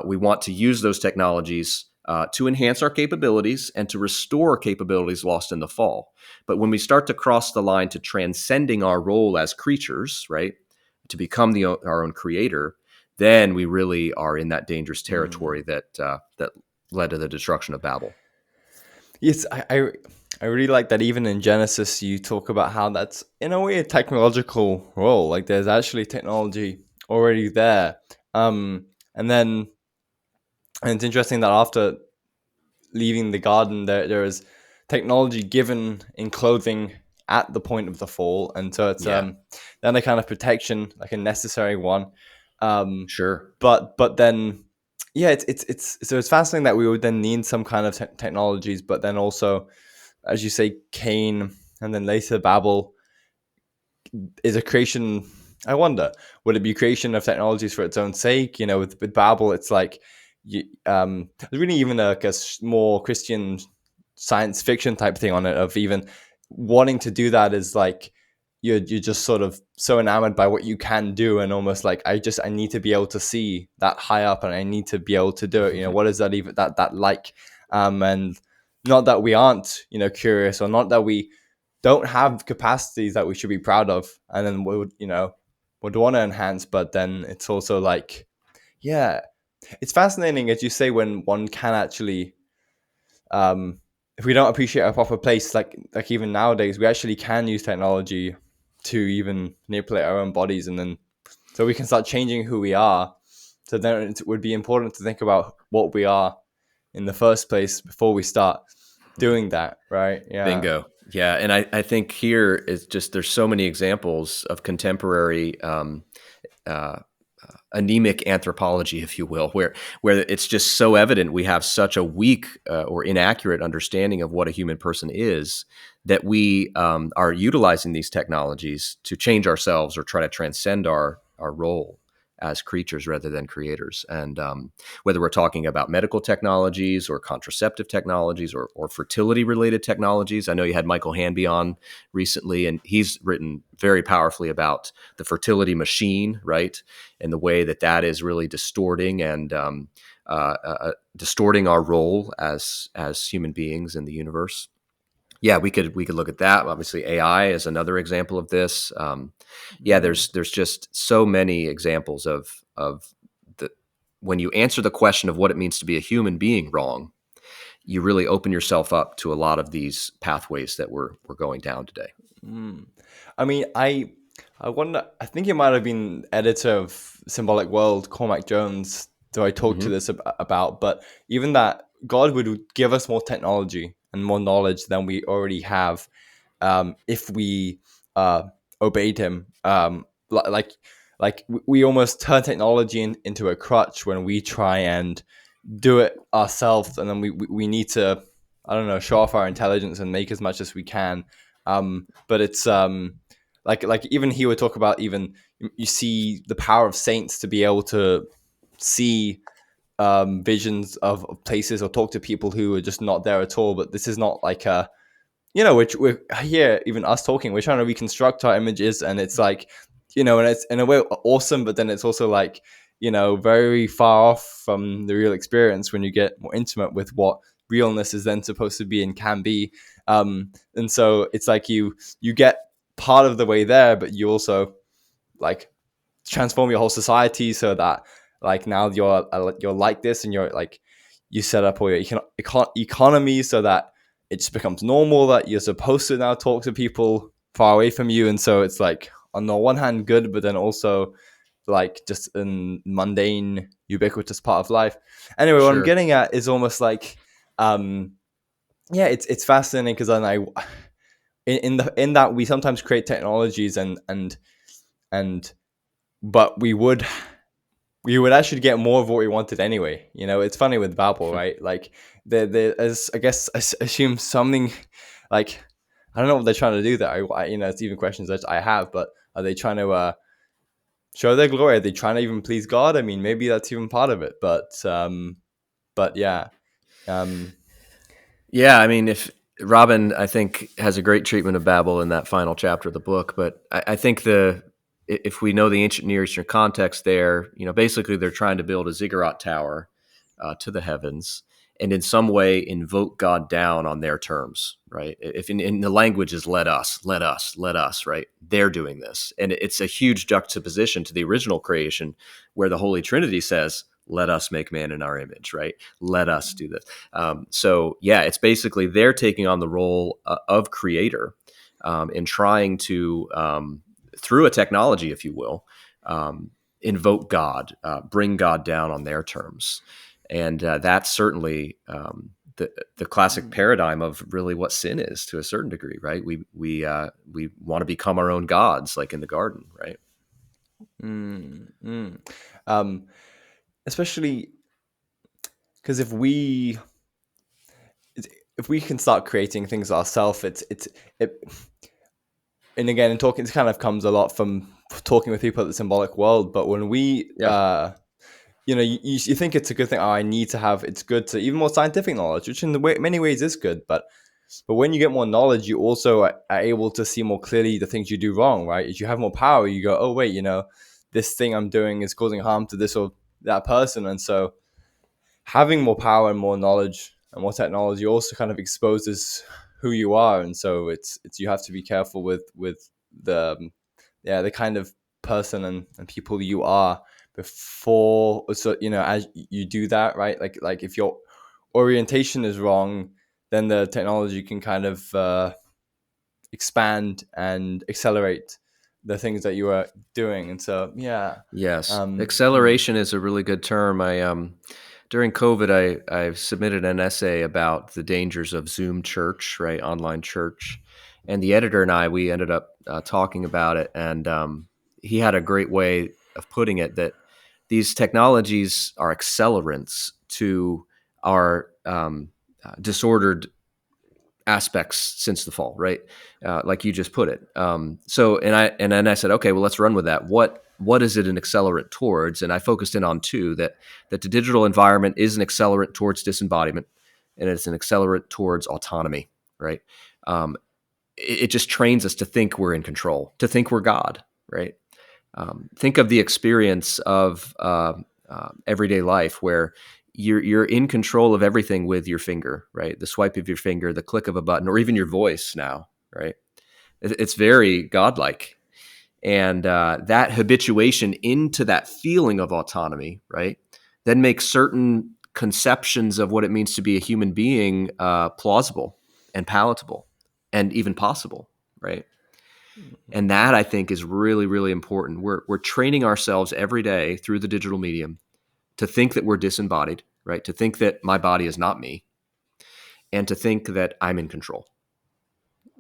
B: We want to use those technologies to enhance our capabilities and to restore capabilities lost in the fall. But when we start to cross the line to transcending our role as creatures, right, to become our own creator, then we really are in that dangerous
A: Mm.
B: territory that led to the destruction of Babel.
A: Yes, I really like that even in Genesis you talk about how that's in a way a technological role. Like there's actually technology already there. And then and it's interesting that after leaving the garden there is technology given in clothing at the point of the fall. And so it's
B: Yeah,
A: then a kind of protection, like a necessary one. Um
B: sure.
A: but then yeah, it's so it's fascinating that we would then need some kind of technologies, but then also, as you say, Cain, and then later Babel is a creation. I wonder, would it be creation of technologies for its own sake? You know, with Babel, it's like, there's really even a more Christian science fiction type thing on it, of even wanting to do that is like you're just sort of so enamored by what you can do, and almost like I need to be able to see that high up, and I need to be able to do it. You know, what is that even that like? And not that we aren't, curious, or not that we don't have capacities that we should be proud of, and then would want to enhance, but then it's also like, yeah, it's fascinating, as you say, when one can actually, if we don't appreciate our proper place, like even nowadays, we actually can use technology to even manipulate our own bodies, and then so we can start changing who we are. So then it would be important to think about what we are in the first place before we start doing that, right? Yeah.
B: Bingo. Yeah, and I think here is just there's so many examples of contemporary uh, anemic anthropology, if you will, where it's just so evident we have such a weak or inaccurate understanding of what a human person is that we are utilizing these technologies to change ourselves or try to transcend our role as creatures rather than creators. And whether we're talking about medical technologies or contraceptive technologies or fertility related technologies, I know you had Michael Hanby on recently, and he's written very powerfully about the fertility machine, right? And the way that that is really distorting and distorting our role as human beings in the universe. Yeah, we could look at that. Obviously, AI is another example of this. Yeah,
A: Mm.
B: there's just so many examples of the when you answer the question of what it means to be a human being wrong, you really open yourself up to a lot of these pathways that we're going down today.
A: Mm. I mean, I wonder. I think it might have been editor of Symbolic World, Cormac Jones, who I talked to
B: Hmm.
A: this about. But even that, God would give us more technology and more knowledge than we already have, if we uh, obeyed Him. We almost turn technology into a crutch when we try and do it ourselves, and then we need to, I don't know, show off our intelligence and make as much as we can. But it's like even he would talk about, even you see the power of saints to be able to see visions of places or talk to people who are just not there at all. But this is not like a, which we're here, even us talking, we're trying to reconstruct our images, and it's like, and it's in a way awesome, but then it's also like, very far off from the real experience when you get more intimate with what realness is then supposed to be and can be. And so it's like you get part of the way there, but you also like transform your whole society so that like now you're like this, and you're like, you set up all your economy so that it just becomes normal that you're supposed to now talk to people far away from you. And so it's like, on the one hand good, but then also like just a mundane ubiquitous part of life. Anyway, what I'm
B: Sure.
A: getting at is almost like, um yeah, it's fascinating because then in that we sometimes create technologies, and but we would actually get more of what we wanted anyway. It's funny with Babel, right? Like, as I guess I assume something like, I don't know what they're trying to do there. It's even questions that I have, but are they trying to show their glory? Are they trying to even please God? I mean, maybe that's even part of it, but yeah, um,
B: Yeah, I mean, if Robin, I think, has a great treatment of Babel in that final chapter of the book, but I think if we know the ancient Near Eastern context there, basically they're trying to build a ziggurat tower to the heavens, and in some way invoke God down on their terms, right? If in the language is let us, let us, let us, right? They're doing this, and it's a huge juxtaposition to the original creation, where the Holy Trinity says, "Let us make man in our image," right? Let us do this. So yeah, it's basically they're taking on the role of creator and trying to, through a technology, if you will, invoke God, bring God down on their terms, and that's certainly the classic paradigm of really what sin is to a certain degree, right? We want to become our own gods, like in the garden, right?
A: mm, mm. Um, especially because if we can start creating things ourselves, it and again, in talking, it kind of comes a lot from talking with people at the symbolic world. But when we
B: Yeah,
A: you think it's a good thing. Oh, I need to have. It's good to even more scientific knowledge, which in many ways is good. But when you get more knowledge, you also are able to see more clearly the things you do wrong. Right? As you have more power, you go, oh wait, this thing I'm doing is causing harm to this or that person. And so having more power and more knowledge and more technology also kind of exposes who you are. And so it's you have to be careful with the, yeah, the kind of person and people you are. before, so as you do that, right, like if your orientation is wrong, then the technology can kind of expand and accelerate the things that you are doing. And so yeah.
B: Yes,
A: Hmm.
B: acceleration is a really good term. I during COVID, I submitted an essay about the dangers of Zoom church, right, online church, and the editor and I we ended up talking about it, and he had a great way of putting it that these technologies are accelerants to our disordered aspects since the fall, right? Like you just put it. So, and then I said, okay, well, let's run with that. What is it an accelerant towards? And I focused in on two, that the digital environment is an accelerant towards disembodiment, and it's an accelerant towards autonomy, right? It just trains us to think we're in control, to think we're God, right? Think of the experience of everyday life where you're in control of everything with your finger, right? The swipe of your finger, the click of a button, or even your voice now, right? It's very godlike, and that habituation into that feeling of autonomy, right, then makes certain conceptions of what it means to be a human being plausible and palatable and even possible, right? And that I think is really, really important. We're training ourselves every day through the digital medium to think that we're disembodied, right? To think that my body is not me, and to think that I'm in control.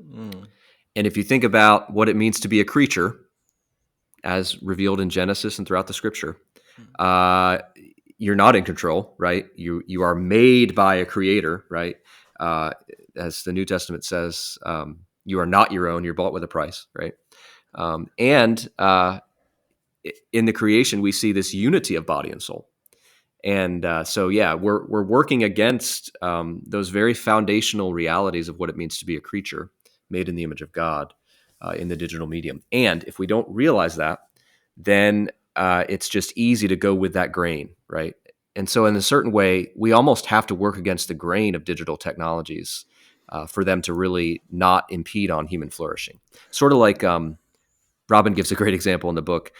A: Mm.
B: And if you think about what it means to be a creature, as revealed in Genesis and throughout the Scripture, uh, you're not in control, right? You are made by a creator, right? Uh, as the New Testament says, you are not your own; you're bought with a price, right? And in the creation, we see this unity of body and soul. And so, yeah, we're working against those very foundational realities of what it means to be a creature made in the image of God in the digital medium. And if we don't realize that, then it's just easy to go with that grain, right? And so, in a certain way, we almost have to work against the grain of digital technologies for them to really not impede on human flourishing. Sort of like Robin gives a great example in the book.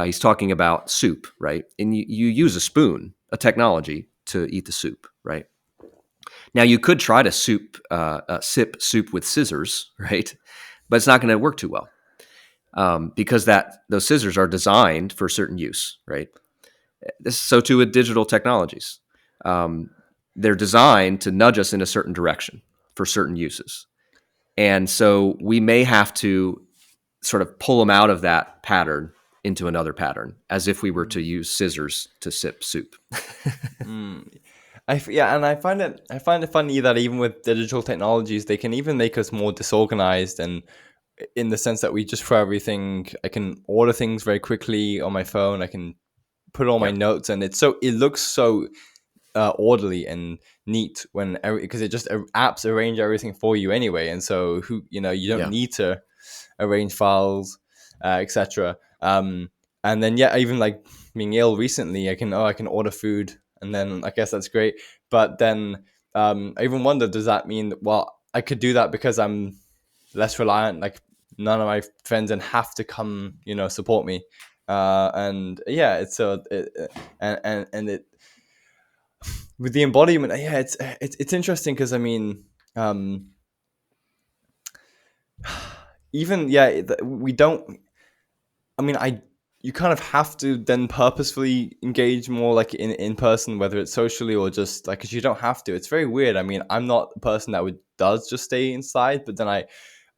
B: He's talking about soup, right? And you use a spoon, a technology, to eat the soup, right? Now you could try to sip soup with scissors, right? But it's not going to work too well because those scissors are designed for certain use, right? So too with digital technologies. Um, they're designed to nudge us in a certain direction for certain uses. And so we may have to sort of pull them out of that pattern into another pattern, as if we were to use scissors to sip soup.
A: Mm. Yeah, and I find it funny that even with digital technologies, they can even make us more disorganized, and in the sense that we just throw everything. I can order things very quickly on my phone. I can put all my
B: Yeah,
A: notes, and it looks so orderly and neat when because it just apps arrange everything for you anyway, and so you don't
B: yeah,
A: need to arrange files, etc. And then yeah, even like being ill recently, I can order food, and then I guess that's great. But then I even wonder, does that mean that, well, I could do that because I'm less reliant? Like none of my friends then have to come, support me. And yeah, it's so and it with the embodiment. Yeah, it's interesting because I mean, um, even yeah, we don't. I mean, you kind of have to then purposefully engage more like in person, whether it's socially or just like, because you don't have to. It's very weird. I mean, I'm not a person that would does just stay inside, but then I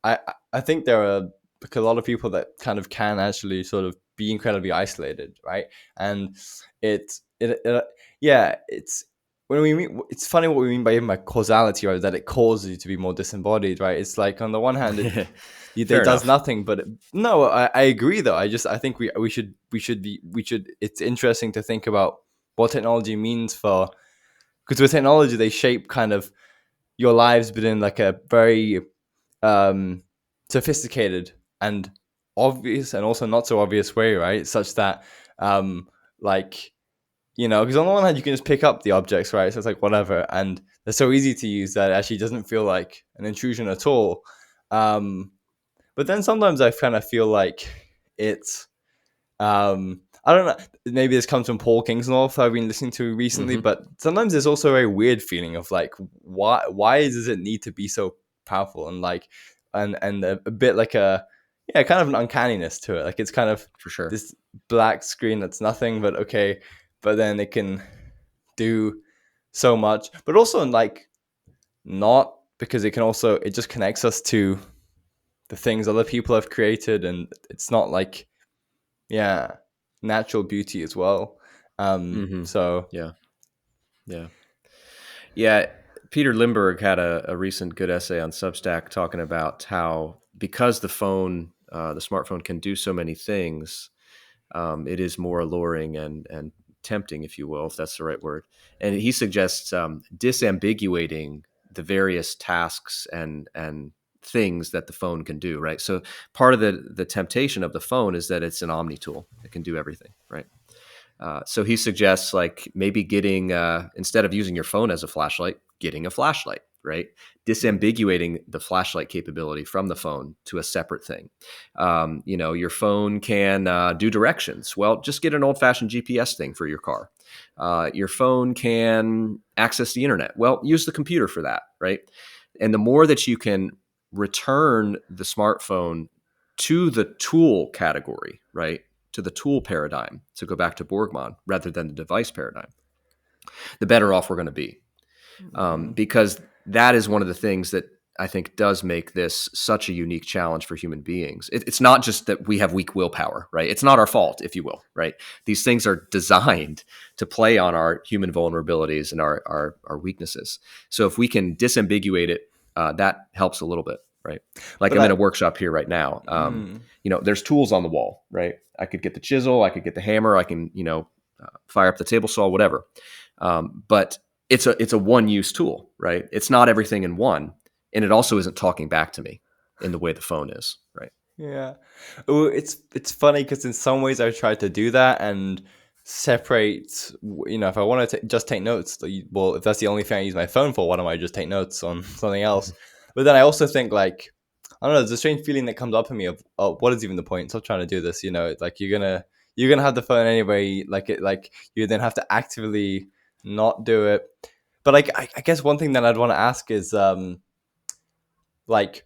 A: I think there are like a lot of people that kind of can actually sort of be incredibly isolated, right? And it yeah, it's when we mean, it's funny what we mean by even by causality, right? That it causes you to be more disembodied, right? It's like on the one hand, it
B: fair
A: does
B: enough.
A: nothing, but no, I agree though. I think we should. It's interesting to think about what technology means for, because with technology they shape kind of your lives, but in like a very um, sophisticated and obvious and also not so obvious way, right? Such that, um, like, because on the one hand, you can just pick up the objects, right? So it's like whatever. And they're so easy to use that it actually doesn't feel like an intrusion at all. Um, but then sometimes I kind of feel like it's, I don't know. Maybe this comes from Paul Kingsnorth I've been listening to recently,
B: Hmm.
A: but sometimes there's also a very weird feeling of like, why does it need to be so powerful, and like, and a bit like a, yeah, kind of an uncanniness to it. Like it's kind of
B: For sure.
A: this black screen that's nothing but okay, but then it can do so much, but also like not, because it can also, it just connects us to the things other people have created, and it's not like, yeah, natural beauty as well.
B: Hmm.
A: So
B: Yeah. Yeah. Yeah. Peter Limberg had a recent good essay on Substack talking about how, because the smartphone can do so many things, it is more alluring and tempting, if you will, if that's the right word. And he suggests disambiguating the various tasks and things that the phone can do. Right. So part of the temptation of the phone is that it's an omni tool. It can do everything. Right. So he suggests like maybe getting instead of using your phone as a flashlight, getting a flashlight, right? Disambiguating the flashlight capability from the phone to a separate thing. Your phone can do directions. Well, just get an old-fashioned GPS thing for your car. Your phone can access the internet. Well, use the computer for that, right? And the more that you can return the smartphone to the tool category, right? To the tool paradigm, to go back to Borgman rather than the device paradigm, the better off we're going to be.
A: mhm.
B: Because that is one of the things that I think does make this such a unique challenge for human beings. It's not just that we have weak willpower, right? It's not our fault, if you will, right? These things are designed to play on our human vulnerabilities and our weaknesses. So if we can disambiguate it, that helps a little bit, right? Like
A: But
B: I'm in a
A: that,
B: workshop here right now.
A: mm,
B: There's tools on the wall, right? I could get the chisel, I could get the hammer, I can, fire up the table saw, whatever. But it's a one use tool, right? It's not everything in one, and it also isn't talking back to me in the way the phone is, right?
A: yeah. Oh, it's funny because in some ways I tried to do that and separate. If I want to just take notes, well, if that's the only thing I use my phone for, why don't I just take notes on something else? But then I also think like, I don't know. There's a strange feeling that comes up in me of, oh, what is even the point? Stop trying to do this. Like you're gonna have the phone anyway. Like you then have to actively not do it. But like I guess one thing that I'd want to ask is like,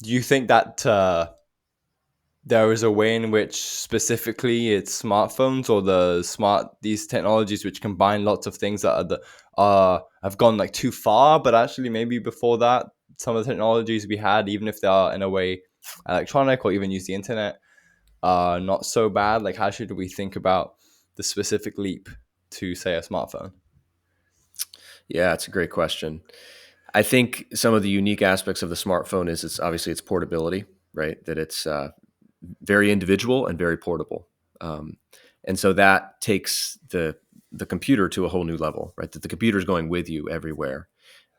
A: do you think that there is a way in which specifically it's smartphones or these technologies which combine lots of things that have gone like too far, but actually maybe before that some of the technologies we had, even if they are in a way electronic or even use the internet, are not so bad? Like, how should we think about the specific leap to say a smartphone?
B: Yeah, it's a great question. I think some of the unique aspects of the smartphone is it's obviously its portability, right? That it's very individual and very portable, um, and so that takes the computer to a whole new level, right? That the computer is going with you everywhere,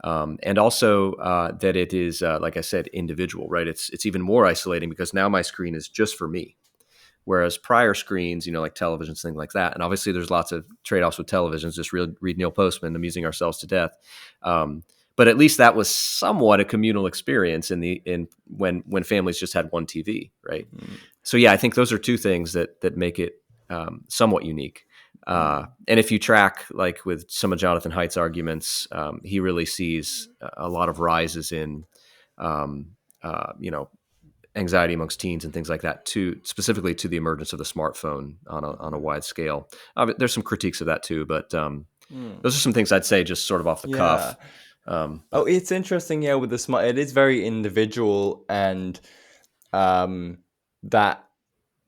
B: and also that it is, like I said, individual, right? It's even more isolating because now my screen is just for me. Whereas prior screens, like televisions, things like that, and obviously there's lots of trade-offs with televisions. Just read Neil Postman, amusing ourselves to death. But at least that was somewhat a communal experience in when families just had one TV, right?
A: Mm,
B: So yeah, I think those are two things that make it somewhat unique.
A: mm,
B: And if you track, like with some of Jonathan Haidt's arguments, he really sees a lot of rises in, um, you know, anxiety amongst teens and things like that, to specifically to the emergence of the smartphone on a wide scale. There's some critiques of that too, but
A: mm.
B: those are some things I'd say just sort of off the
A: Yeah.
B: cuff.
A: Oh,
B: But
A: it's interesting. Yeah, with the smart, it is very individual, and um, that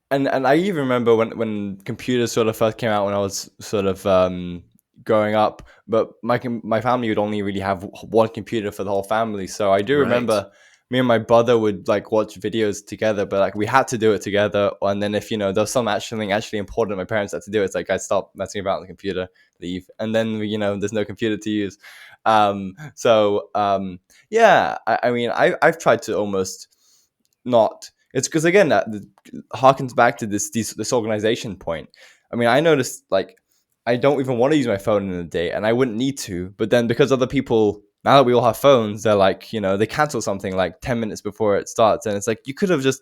A: and I even remember when computers sort of first came out when I was sort of growing up. But my family would only really have one computer for the whole family, so I do
B: right,
A: remember me and my brother would like watch videos together, but like we had to do it together. And then if there's some actually important, my parents had to do it. It's like, I stop messing about on the computer, leave, and then there's no computer to use. Yeah, I mean I've tried to almost not. It's because again that harkens back to this organization point. I mean, I noticed like I don't even want to use my phone in the day, and I wouldn't need to. But then because other people, now that we all have phones, they're like, they cancel something like 10 minutes before it starts, and it's like you could have just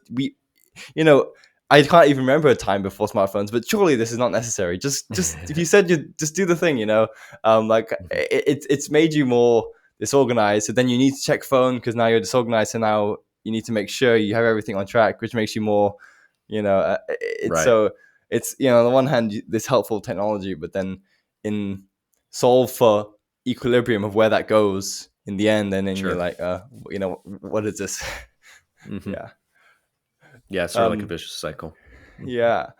A: you know I can't even remember a time before smartphones, but surely this is not necessary. Just if you said you just do the thing, like
B: Mhm.
A: it's made you more disorganized. So then you need to check phone because now you're disorganized. So now you need to make sure you have everything on track, which makes you more, it's
B: Right.
A: so it's on the one hand this helpful technology, but then in solve for equilibrium of where that goes in the end, and then you're
B: Sure.
A: like, what is this?
B: Hmm.
A: Yeah.
B: Yeah, it's sort of like a
A: Um.
B: vicious cycle.
A: Yeah.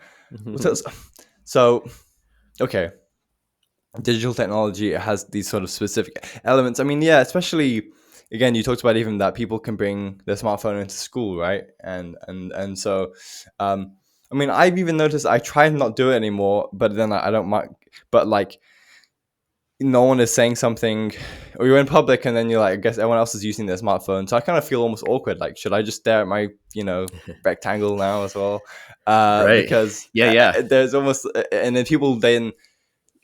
A: So,
B: Mhm.
A: so okay, digital technology has these sort of specific elements. I mean, yeah, especially again, you talked about even that people can bring their smartphone into school, right? And so, um, I mean, I've even noticed I try and not do it anymore, but then I don't mind. But like, no one is saying something, or you're in public, and then you're like, I guess everyone else is using their smartphone, so I kind of feel almost awkward. Like, should I just stare at my rectangle now as well?
B: Right.
A: Because
B: Yeah, yeah.
A: there's almost, and then people then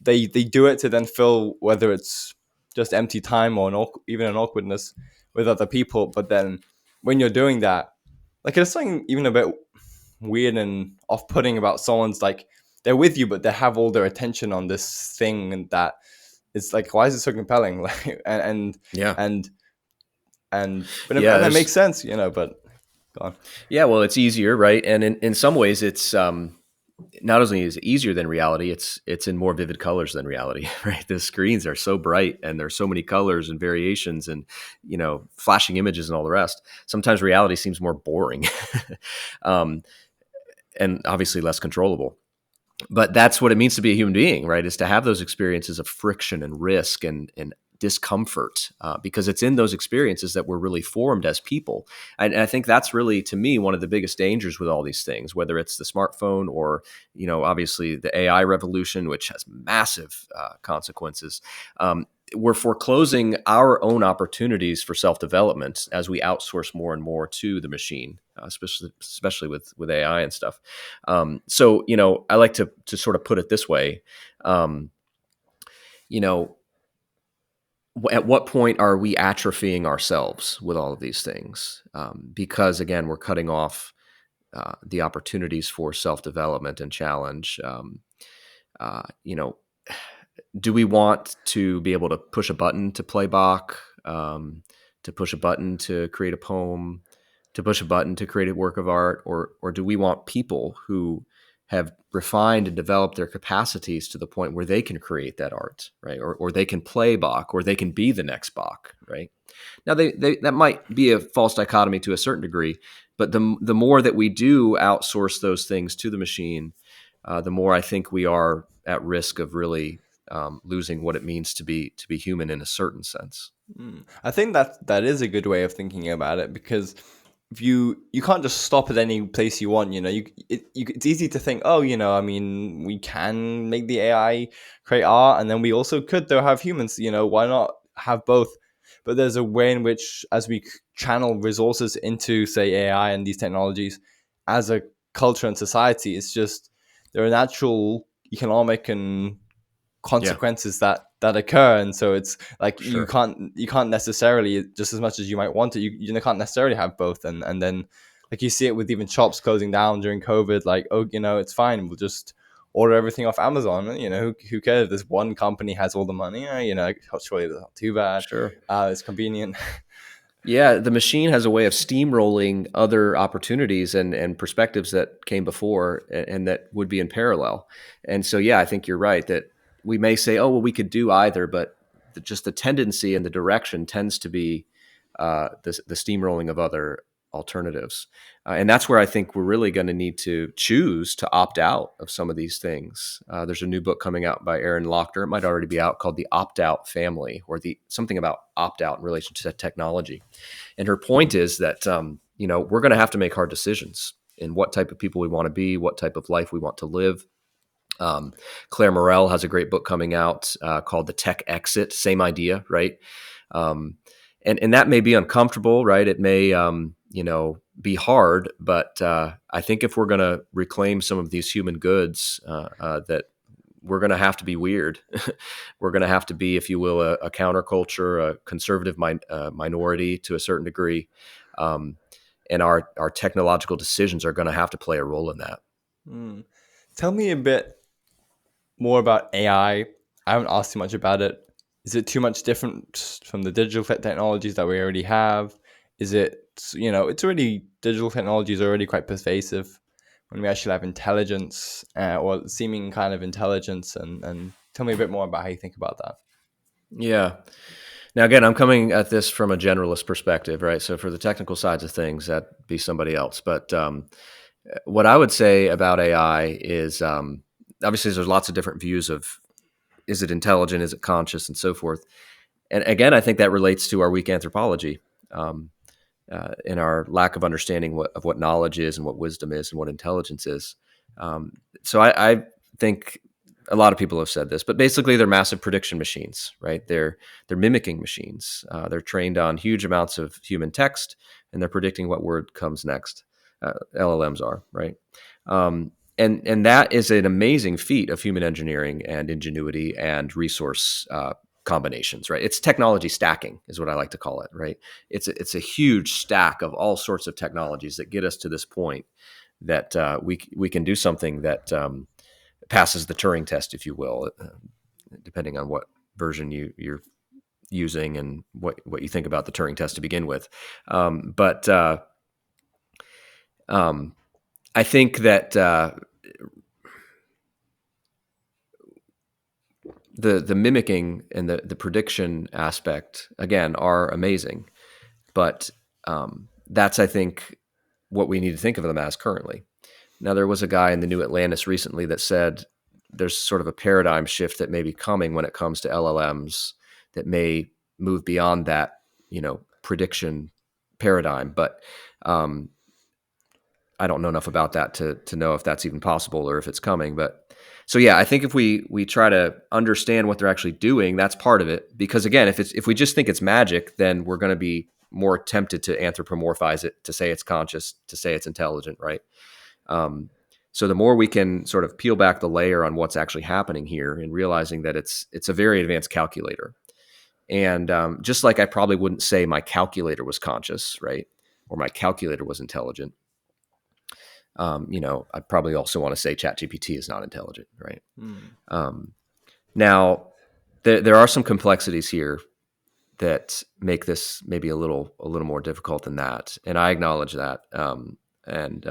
A: they do it to then fill whether it's just empty time or even an awkwardness with other people. But then when you're doing that, like there's something even a bit weird and off-putting about someone's like they're with you, but they have all their attention on this thing, and that it's like why is it so compelling? Like
B: Yeah.
A: and but
B: Yeah,
A: and that
B: there's
A: makes sense, But go on.
B: yeah, well, it's easier, right? And in some ways it's not only is it easier than reality, it's in more vivid colors than reality, right? The screens are so bright and there's so many colors and variations and flashing images and all the rest. Sometimes reality seems more boring, um, and obviously less controllable. But that's what it means to be a human being, right? Is to have those experiences of friction and risk and discomfort, because it's in those experiences that we're really formed as people. And I think that's really, to me, one of the biggest dangers with all these things, whether it's the smartphone or, obviously the AI revolution, which has massive consequences. We're foreclosing our own opportunities for self-development as we outsource more and more to the machine, especially with AI and stuff. So, I like to sort of put it this way. Um, you know, at what point are we atrophying ourselves with all of these things? Because again, we're cutting off the opportunities for self development and challenge. Uh, you know, do we want to be able to push a button to play Bach, to push a button to create a poem, to push a button to create a work of art, or do we want people who have refined and developed their capacities to the point where they can create that art, right? Or they can play Bach, or they can be the next Bach, right? Now, that might be a false dichotomy to a certain degree, but the more that we do outsource those things to the machine, the more I think we are at risk of really losing what it means to be human in a certain sense.
A: I think that is a good way of thinking about it, because if you can't just stop at any place you want. It's easy to think, oh, I mean, we can make the AI create art, and then we also could though have humans. Why not have both? But there's a way in which, as we channel resources into, say, AI and these technologies, as a culture and society, it's just there are natural economic and
B: Yeah,
A: consequences that occur, and so it's like you
B: sure.
A: can't necessarily, just as much as you might want to, you can't necessarily have both. And then like you see it with even shops closing down during COVID, like, oh, it's fine, we'll just order everything off Amazon. Who cares if this one company has all the money? Surely that's not too bad.
B: Sure.
A: It's convenient.
B: Yeah, the machine has a way of steamrolling other opportunities and perspectives that came before and that would be in parallel. And so, yeah, I think you're right that we may say, oh, well, we could do either, but just the tendency and the direction tends to be the steamrolling of other alternatives. And that's where I think we're really going to need to choose to opt out of some of these things. There's a new book coming out by Aaron Lochter. It might already be out, called The Opt-Out Family, or the something about opt-out in relation to technology. And her point is that we're going to have to make hard decisions in what type of people we want to be, what type of life we want to live. Um, Claire Morrell has a great book coming out called The Tech Exit. Same idea, right? Um, and that may be uncomfortable, right? It may be hard, but I think if we're going to reclaim some of these human goods, that we're going to have to be weird. We're going to have to be, if you will, a counterculture, a conservative minority to a certain degree. Um, and our technological decisions are going to have to play a role in that.
A: Mm. Tell me a bit more about AI. I haven't asked you much about it. Is it too much different from the digital technologies that we already have? Is it, it's already, digital technology is already quite pervasive when we actually have intelligence, or seeming kind of intelligence, and tell me a bit more about how you think about that.
B: Yeah. Now, again, I'm coming at this from a generalist perspective, right? So for the technical sides of things, that'd be somebody else. But what I would say about AI is, obviously there's lots of different views of, is it intelligent, is it conscious, and so forth. And again, I think that relates to our weak anthropology, in our lack of understanding of what knowledge is and what wisdom is and what intelligence is. So I think a lot of people have said this, but basically they're massive prediction machines, right? They're mimicking machines. They're trained on huge amounts of human text, and they're predicting what word comes next. LLMs are, right? And that is an amazing feat of human engineering and ingenuity and resource combinations, right? It's technology stacking, is what I like to call it, right? It's a huge stack of all sorts of technologies that get us to this point that we can do something that passes the Turing test, if you will, depending on what version you're using and what you think about the Turing test to begin with. But I think that the mimicking and the prediction aspect, again, are amazing. But that's, I think, what we need to think of them as currently. Now, there was a guy in the New Atlantis recently that said there's sort of a paradigm shift that may be coming when it comes to LLMs that may move beyond that, prediction paradigm. But I don't know enough about that to know if that's even possible or if it's coming. But so yeah, I think if we try to understand what they're actually doing, that's part of it. Because again, if we just think it's magic, then we're going to be more tempted to anthropomorphize it, to say it's conscious, to say it's intelligent, right? So the more we can sort of peel back the layer on what's actually happening here and realizing that it's a very advanced calculator. And just like I probably wouldn't say my calculator was conscious, right? Or my calculator was intelligent. I probably also want to say ChatGPT is not intelligent, right? Now, there are some complexities here that make this maybe a little more difficult than that, and I acknowledge that. And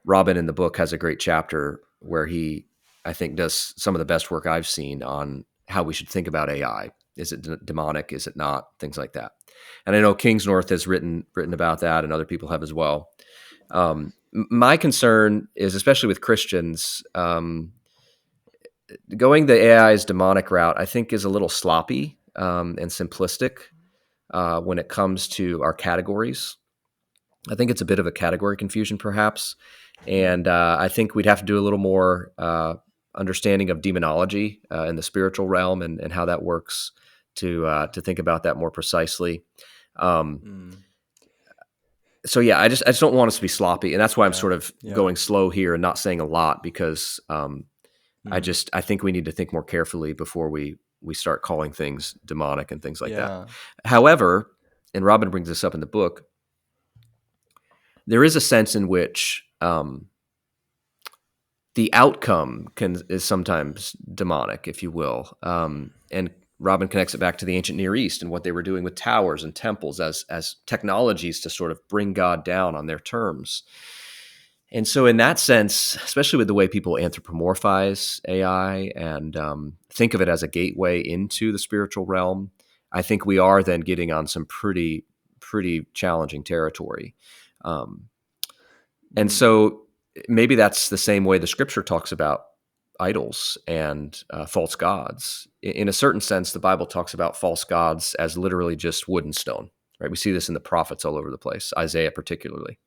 B: Robin in the book has a great chapter where he, I think, does some of the best work I've seen on how we should think about AI. Is it demonic? Is it not? Things like that. And I know Kingsnorth has written about that, and other people have as well. My concern is, especially with Christians, going the AI's demonic route, I think, is a little sloppy and simplistic when it comes to our categories. I think it's a bit of a category confusion, perhaps. And I think we'd have to do a little more understanding of demonology in the spiritual realm and how that works to think about that more precisely. So yeah, I just don't want us to be sloppy, and that's why I'm sort of going slow here and not saying a lot, because I think we need to think more carefully before we start calling things demonic and things like that. However, and Robin brings this up in the book, there is a sense in which the outcome is sometimes demonic, if you will, and Robin connects it back to the ancient Near East and what they were doing with towers and temples as technologies to sort of bring God down on their terms. And so in that sense, especially with the way people anthropomorphize AI and think of it as a gateway into the spiritual realm, I think we are then getting on some pretty challenging territory. And so maybe that's the same way the scripture talks about idols and false gods. In a certain sense, the Bible talks about false gods as literally just wood and stone, right? We see this in the prophets all over the place, Isaiah particularly.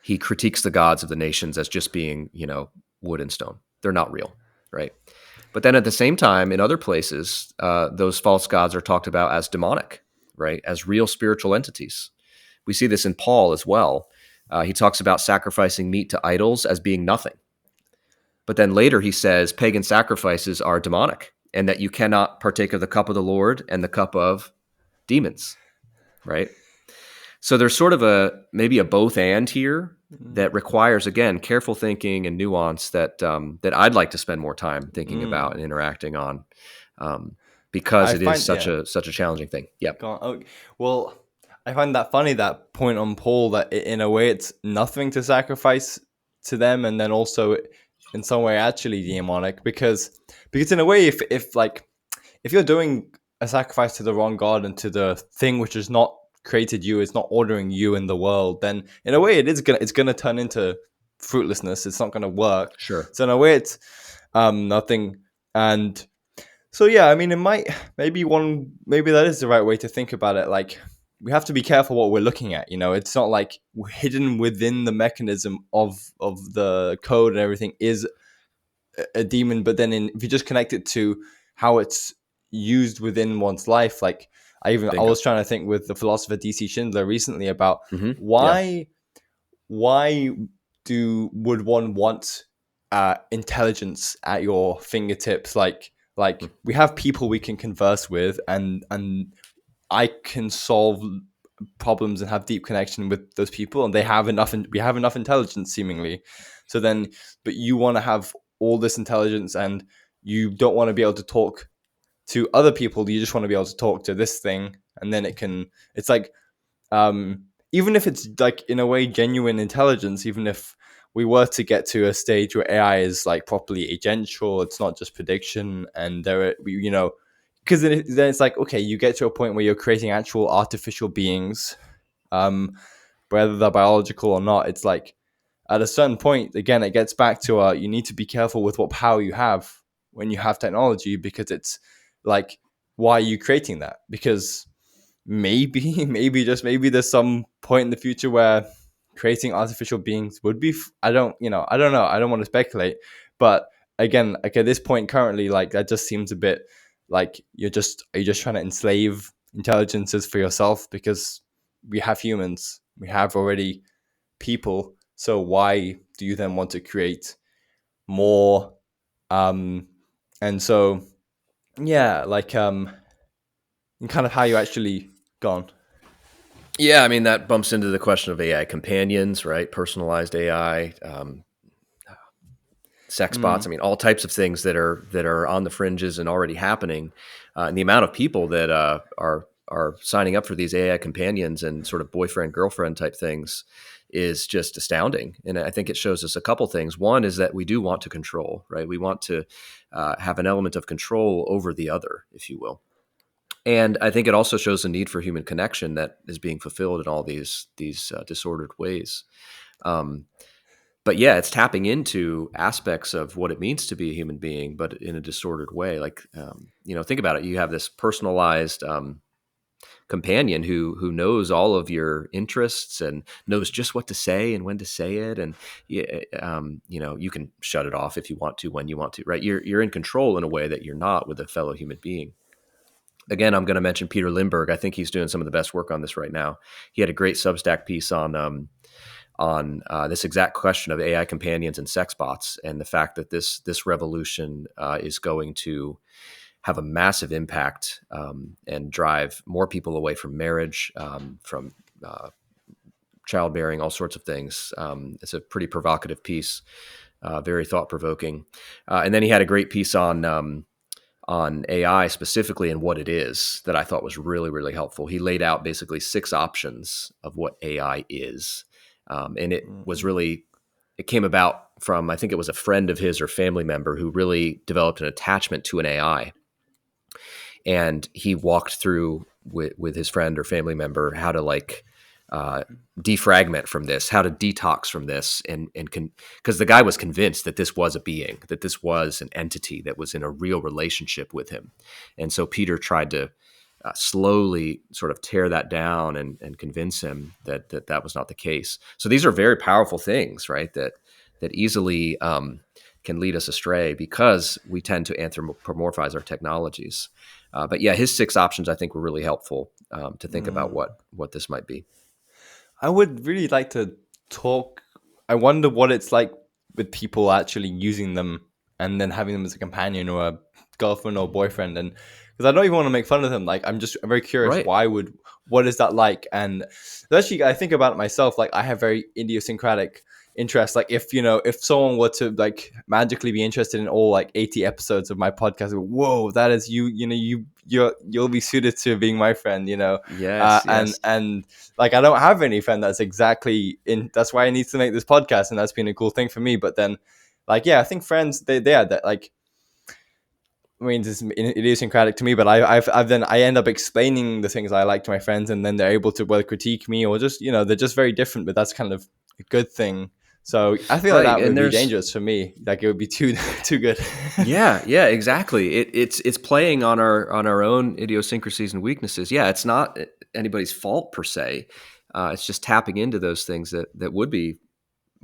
B: He critiques the gods of the nations as just being, wood and stone. They're not real, right? But then at the same time, in other places, those false gods are talked about as demonic, right? As real spiritual entities. We see this in Paul as well. He talks about sacrificing meat to idols as being nothing. But then later he says pagan sacrifices are demonic and that you cannot partake of the cup of the Lord and the cup of demons, right? So there's sort of maybe a both and here
A: Mm.
B: that requires, again, careful thinking and nuance that I'd like to spend more time thinking about
A: Mm.
B: and interacting on, um, because
A: I
B: it is
A: find, yeah.
B: such a challenging thing. Yep.
A: Go on. Oh, well, I find that funny, that point on Paul, that in a way it's nothing to sacrifice to them, and then also in some way actually demonic, because in a way, if like if you're doing a sacrifice to the wrong god and to the thing which is not created you, it's not ordering you in the world, then in a way it's gonna turn into fruitlessness. It's not gonna work.
B: Sure.
A: So in a way, it's nothing. And so yeah, I mean, it might maybe that is the right way to think about it. Like, we have to be careful what we're looking at. It's not like hidden within the mechanism of the code and everything is a demon, but then if you just connect it to how it's used within one's life, like I
B: Bingo.
A: was trying to think with the philosopher DC Schindler recently about
B: Yeah.
A: why would one want intelligence at your fingertips, like
B: Mm.
A: we have people we can converse with, and I can solve problems and have deep connection with those people, and we have enough intelligence seemingly. So then, but you want to have all this intelligence, and you don't want to be able to talk to other people, you just want to be able to talk to this thing, and then it's like, even if it's like in a way genuine intelligence, even if we were to get to a stage where AI is like properly agential, it's not just prediction, and because then it's like, okay, you get to a point where you're creating actual artificial beings, um, whether they're biological or not. It's like at a certain point, again, it gets back to you need to be careful with what power you have when you have technology, because it's like, why are you creating that? Because maybe maybe there's some point in the future where creating artificial beings would be I don't know, I don't want to speculate, but again, like at this point currently, like that just seems a bit like are you just trying to enslave intelligences for yourself? Because we have humans, we have already people, so why do you then want to create more? And so yeah, like and kind of how you actually gone.
B: Yeah, I mean that bumps into the question of AI companions, right? Personalized AI, sex bots. I
A: Mm.
B: mean, all types of things that are on the fringes and already happening, and the amount of people that are signing up for these AI companions and sort of boyfriend girlfriend type things is just astounding. And I think it shows us a couple things. One is that we do want to control, right? We want to have an element of control over the other, if you will. And I think it also shows the need for human connection that is being fulfilled in all these disordered ways. Um, but yeah, it's tapping into aspects of what it means to be a human being, but in a disordered way. Like, think about it. You have this personalized companion who knows all of your interests and knows just what to say and when to say it, and you can shut it off if you want to, when you want to. Right? You're in control in a way that you're not with a fellow human being. Again, I'm going to mention Peter Lindbergh. I think he's doing some of the best work on this right now. He had a great Substack piece on this exact question of AI companions and sex bots, and the fact that this revolution is going to have a massive impact, and drive more people away from marriage, from childbearing, all sorts of things. It's a pretty provocative piece, very thought provoking. And then he had a great piece on AI specifically and what it is that I thought was really, really helpful. He laid out basically 6 options of what AI is. And
A: Mm-hmm.
B: it came about from, I think it was a friend of his or family member who really developed an attachment to an AI. And he walked through with his friend or family member how to uh, defragment from this, how to detox from this, because the guy was convinced that this was a being, that this was an entity that was in a real relationship with him. And so Peter tried to slowly sort of tear that down and convince him that was not the case. So these are very powerful things, right? That easily can lead us astray because we tend to anthropomorphize our technologies. But yeah, his 6 options I think were really helpful to think about
A: Mm.
B: what this might be.
A: I would really like to talk. I wonder what it's like with people actually using them and then having them as a companion or girlfriend or boyfriend, and because I don't even want to make fun of them. Like I'm very curious.
B: Right.
A: What is that like? And especially I think about it myself. Like I have very idiosyncratic interests. Like if someone were to like magically be interested in all like 80 episodes of my podcast, whoa, that is you. You'll be suited to being my friend.
B: Yes,
A: And
B: yes.
A: like I don't have any friend that's exactly in. That's why I need to make this podcast, and that's been a cool thing for me. But then, like yeah, I think friends they are that like. I mean, it's idiosyncratic to me, but I've then I end up explaining the things I like to my friends, and then they're able to whether critique me or just they're just very different. But that's kind of a good thing. So I feel like
B: Right.
A: that
B: And
A: would be
B: there's
A: dangerous for me. Like it would be too too good.
B: Yeah, yeah, exactly. It's playing on our own idiosyncrasies and weaknesses. Yeah, it's not anybody's fault per se. It's just tapping into those things that would be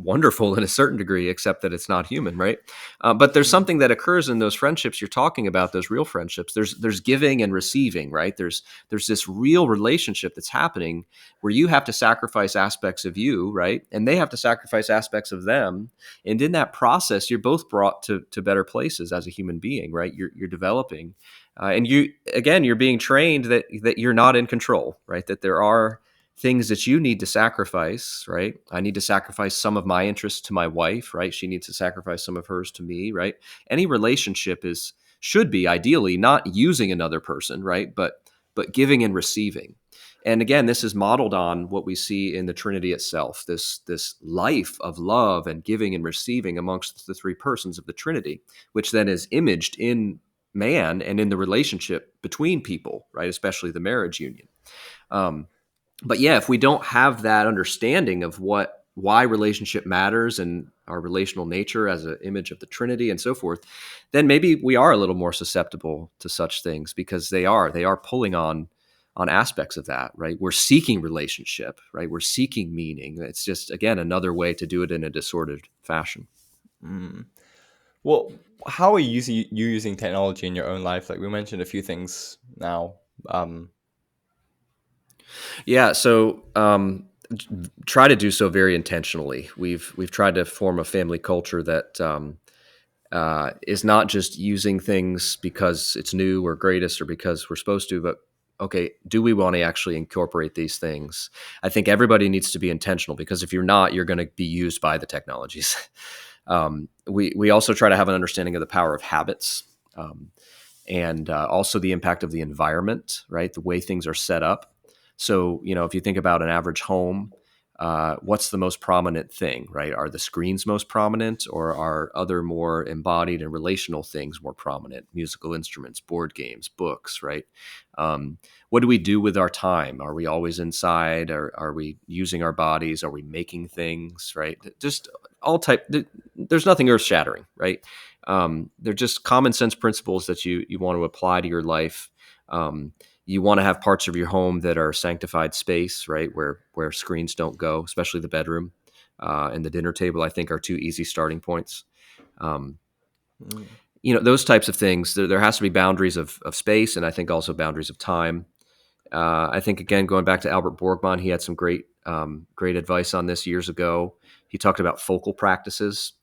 B: wonderful in a certain degree, except that it's not human, right? But there's
A: Mm.
B: something that occurs in those friendships you're talking about, those real friendships. There's giving and receiving, right? There's this real relationship that's happening where you have to sacrifice aspects of you, right, and they have to sacrifice aspects of them, and in that process, you're both brought to better places as a human being, right? You're developing, and you're being trained that you're not in control, right? That there are things that you need to sacrifice, right? I need to sacrifice some of my interests to my wife, right? She needs to sacrifice some of hers to me, right? Any relationship should be ideally not using another person, right? But giving and receiving. And again, this is modeled on what we see in the Trinity itself, this life of love and giving and receiving amongst the three persons of the Trinity, which then is imaged in man and in the relationship between people, right? Especially the marriage union. Um, but yeah, if we don't have that understanding of why relationship matters and our relational nature as an image of the Trinity and so forth, then maybe we are a little more susceptible to such things because they are pulling on aspects of that, right? We're seeking relationship, right? We're seeking meaning. It's just again another way to do it in a disordered fashion.
A: Mm. Well, how are you using technology in your own life? Like we mentioned a few things now. Um,
B: Yeah, so try to do so very intentionally. We've tried to form a family culture that is not just using things because it's new or greatest or because we're supposed to, but okay, do we want to actually incorporate these things? I think everybody needs to be intentional because if you're not, you're going to be used by the technologies. We also try to have an understanding of the power of habits. And also the impact of the environment, right? The way things are set up. So, if you think about an average home, what's the most prominent thing, right? Are the screens most prominent, or are other more embodied and relational things more prominent? Musical instruments, board games, books, right? What do we do with our time? Are we always inside? Or are we using our bodies? Are we making things, right? Just all type. There's nothing earth shattering, right? They're just common sense principles that you want to apply to your life. You want to have parts of your home that are sanctified space, right, where screens don't go, especially the bedroom and the dinner table. I think are two easy starting points. Um,
A: mm,
B: those types of things. There has to be boundaries of space, and I think also boundaries of time. I think again, going back to Albert Borgman, he had some great advice on this years ago. He talked about focal practices.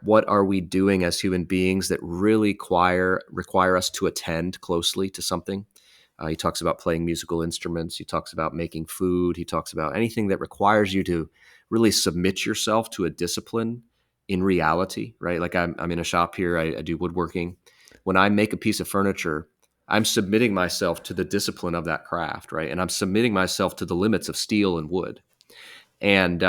B: What are we doing as human beings that really require us to attend closely to something? He talks about playing musical instruments. He talks about making food. He talks about anything that requires you to really submit yourself to a discipline in reality, right? Like I'm in a shop here. I do woodworking. When I make a piece of furniture, I'm submitting myself to the discipline of that craft, right? And I'm submitting myself to the limits of steel and wood. And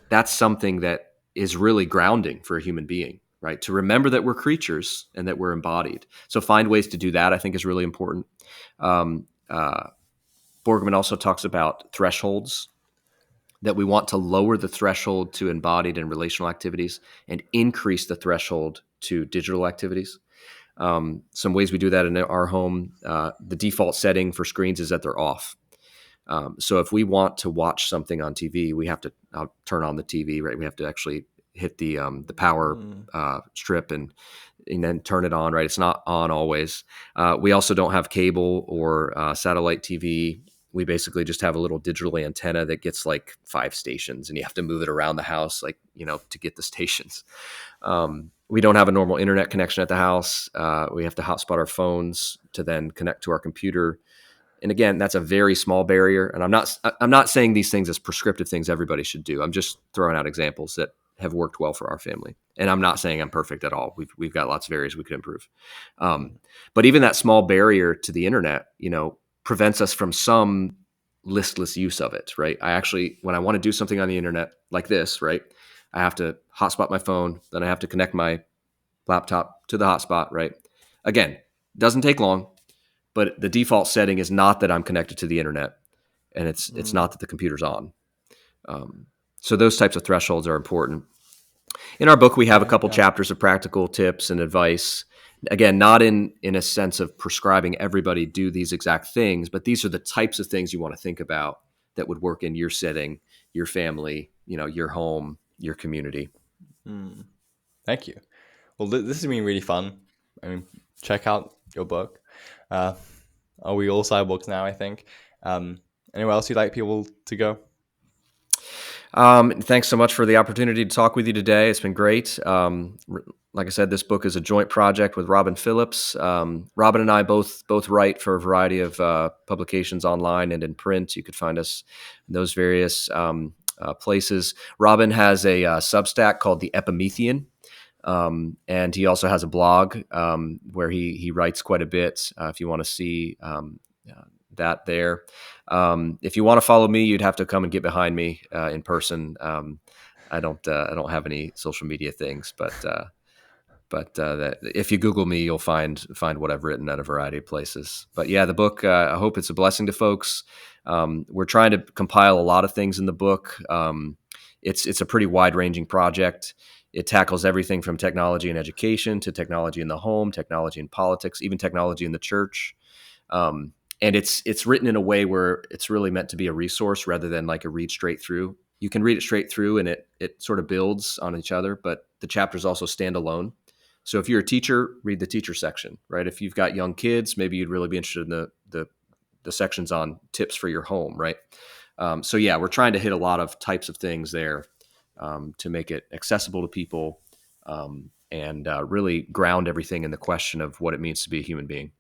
B: that's something that is really grounding for a human being, right? To remember that we're creatures and that we're embodied. So find ways to do that, I think, is really important. Um, uh, Borgman also talks about thresholds, that we want to lower the threshold to embodied and relational activities and increase the threshold to digital activities. Some ways we do that in our home, the default setting for screens is that they're off. So if we want to watch something on TV, we have to turn on the TV, right? We have to actually hit the power
A: mm,
B: strip and then turn it on, right? It's not on always. We also don't have cable or satellite TV. We basically just have a little digital antenna that gets like 5 stations, and you have to move it around the house, like to get the stations. We don't have a normal internet connection at the house. We have to hotspot our phones to then connect to our computer. And again, that's a very small barrier. And I'm not saying these things as prescriptive things everybody should do. I'm just throwing out examples that have worked well for our family. And I'm not saying I'm perfect at all. We've got lots of areas we could improve. Um, but even that small barrier to the internet, prevents us from some listless use of it, right? I actually, when I want to do something on the internet like this, right, I have to hotspot my phone, then I have to connect my laptop to the hotspot, right? Again, doesn't take long, but the default setting is not that I'm connected to the internet, and it's
A: Mm,
B: not that the computer's on. Um, so those types of thresholds are important. In our book, we have a
A: okay,
B: couple
A: yeah.
B: chapters of practical tips and advice. Again, not in a sense of prescribing everybody do these exact things, but these are the types of things you want to think about that would work in your setting, your family, your home, your community.
A: Mm, thank you. Well, this has been really fun. I mean, check out your book. Uh, Are We All Cyborgs Now, I think. Um, Anywhere else you'd like people to go?
B: Thanks so much for the opportunity to talk with you today. It's been great. Like I said, this book is a joint project with Robin Phillips. Robin and I both write for a variety of publications online and in print. You could find us in those various places. Robin has a Substack called the Epimethean. And he also has a blog where he writes quite a bit. If you want to see that there. If you want to follow me, you'd have to come and get behind me in person. I don't have any social media things, but if you Google me, you'll find what I've written at a variety of places. But yeah, the book. I hope it's a blessing to folks. We're trying to compile a lot of things in the book. It's a pretty wide ranging project. It tackles everything from technology in education to technology in the home, technology in politics, even technology in the church. And it's written in a way where it's really meant to be a resource rather than like a read straight through. You can read it straight through, and it sort of builds on each other, but the chapters also stand alone. So if you're a teacher, read the teacher section, right? If you've got young kids, maybe you'd really be interested in the sections on tips for your home, right? So yeah, we're trying to hit a lot of types of things there to make it accessible to people and really ground everything in the question of what it means to be a human being.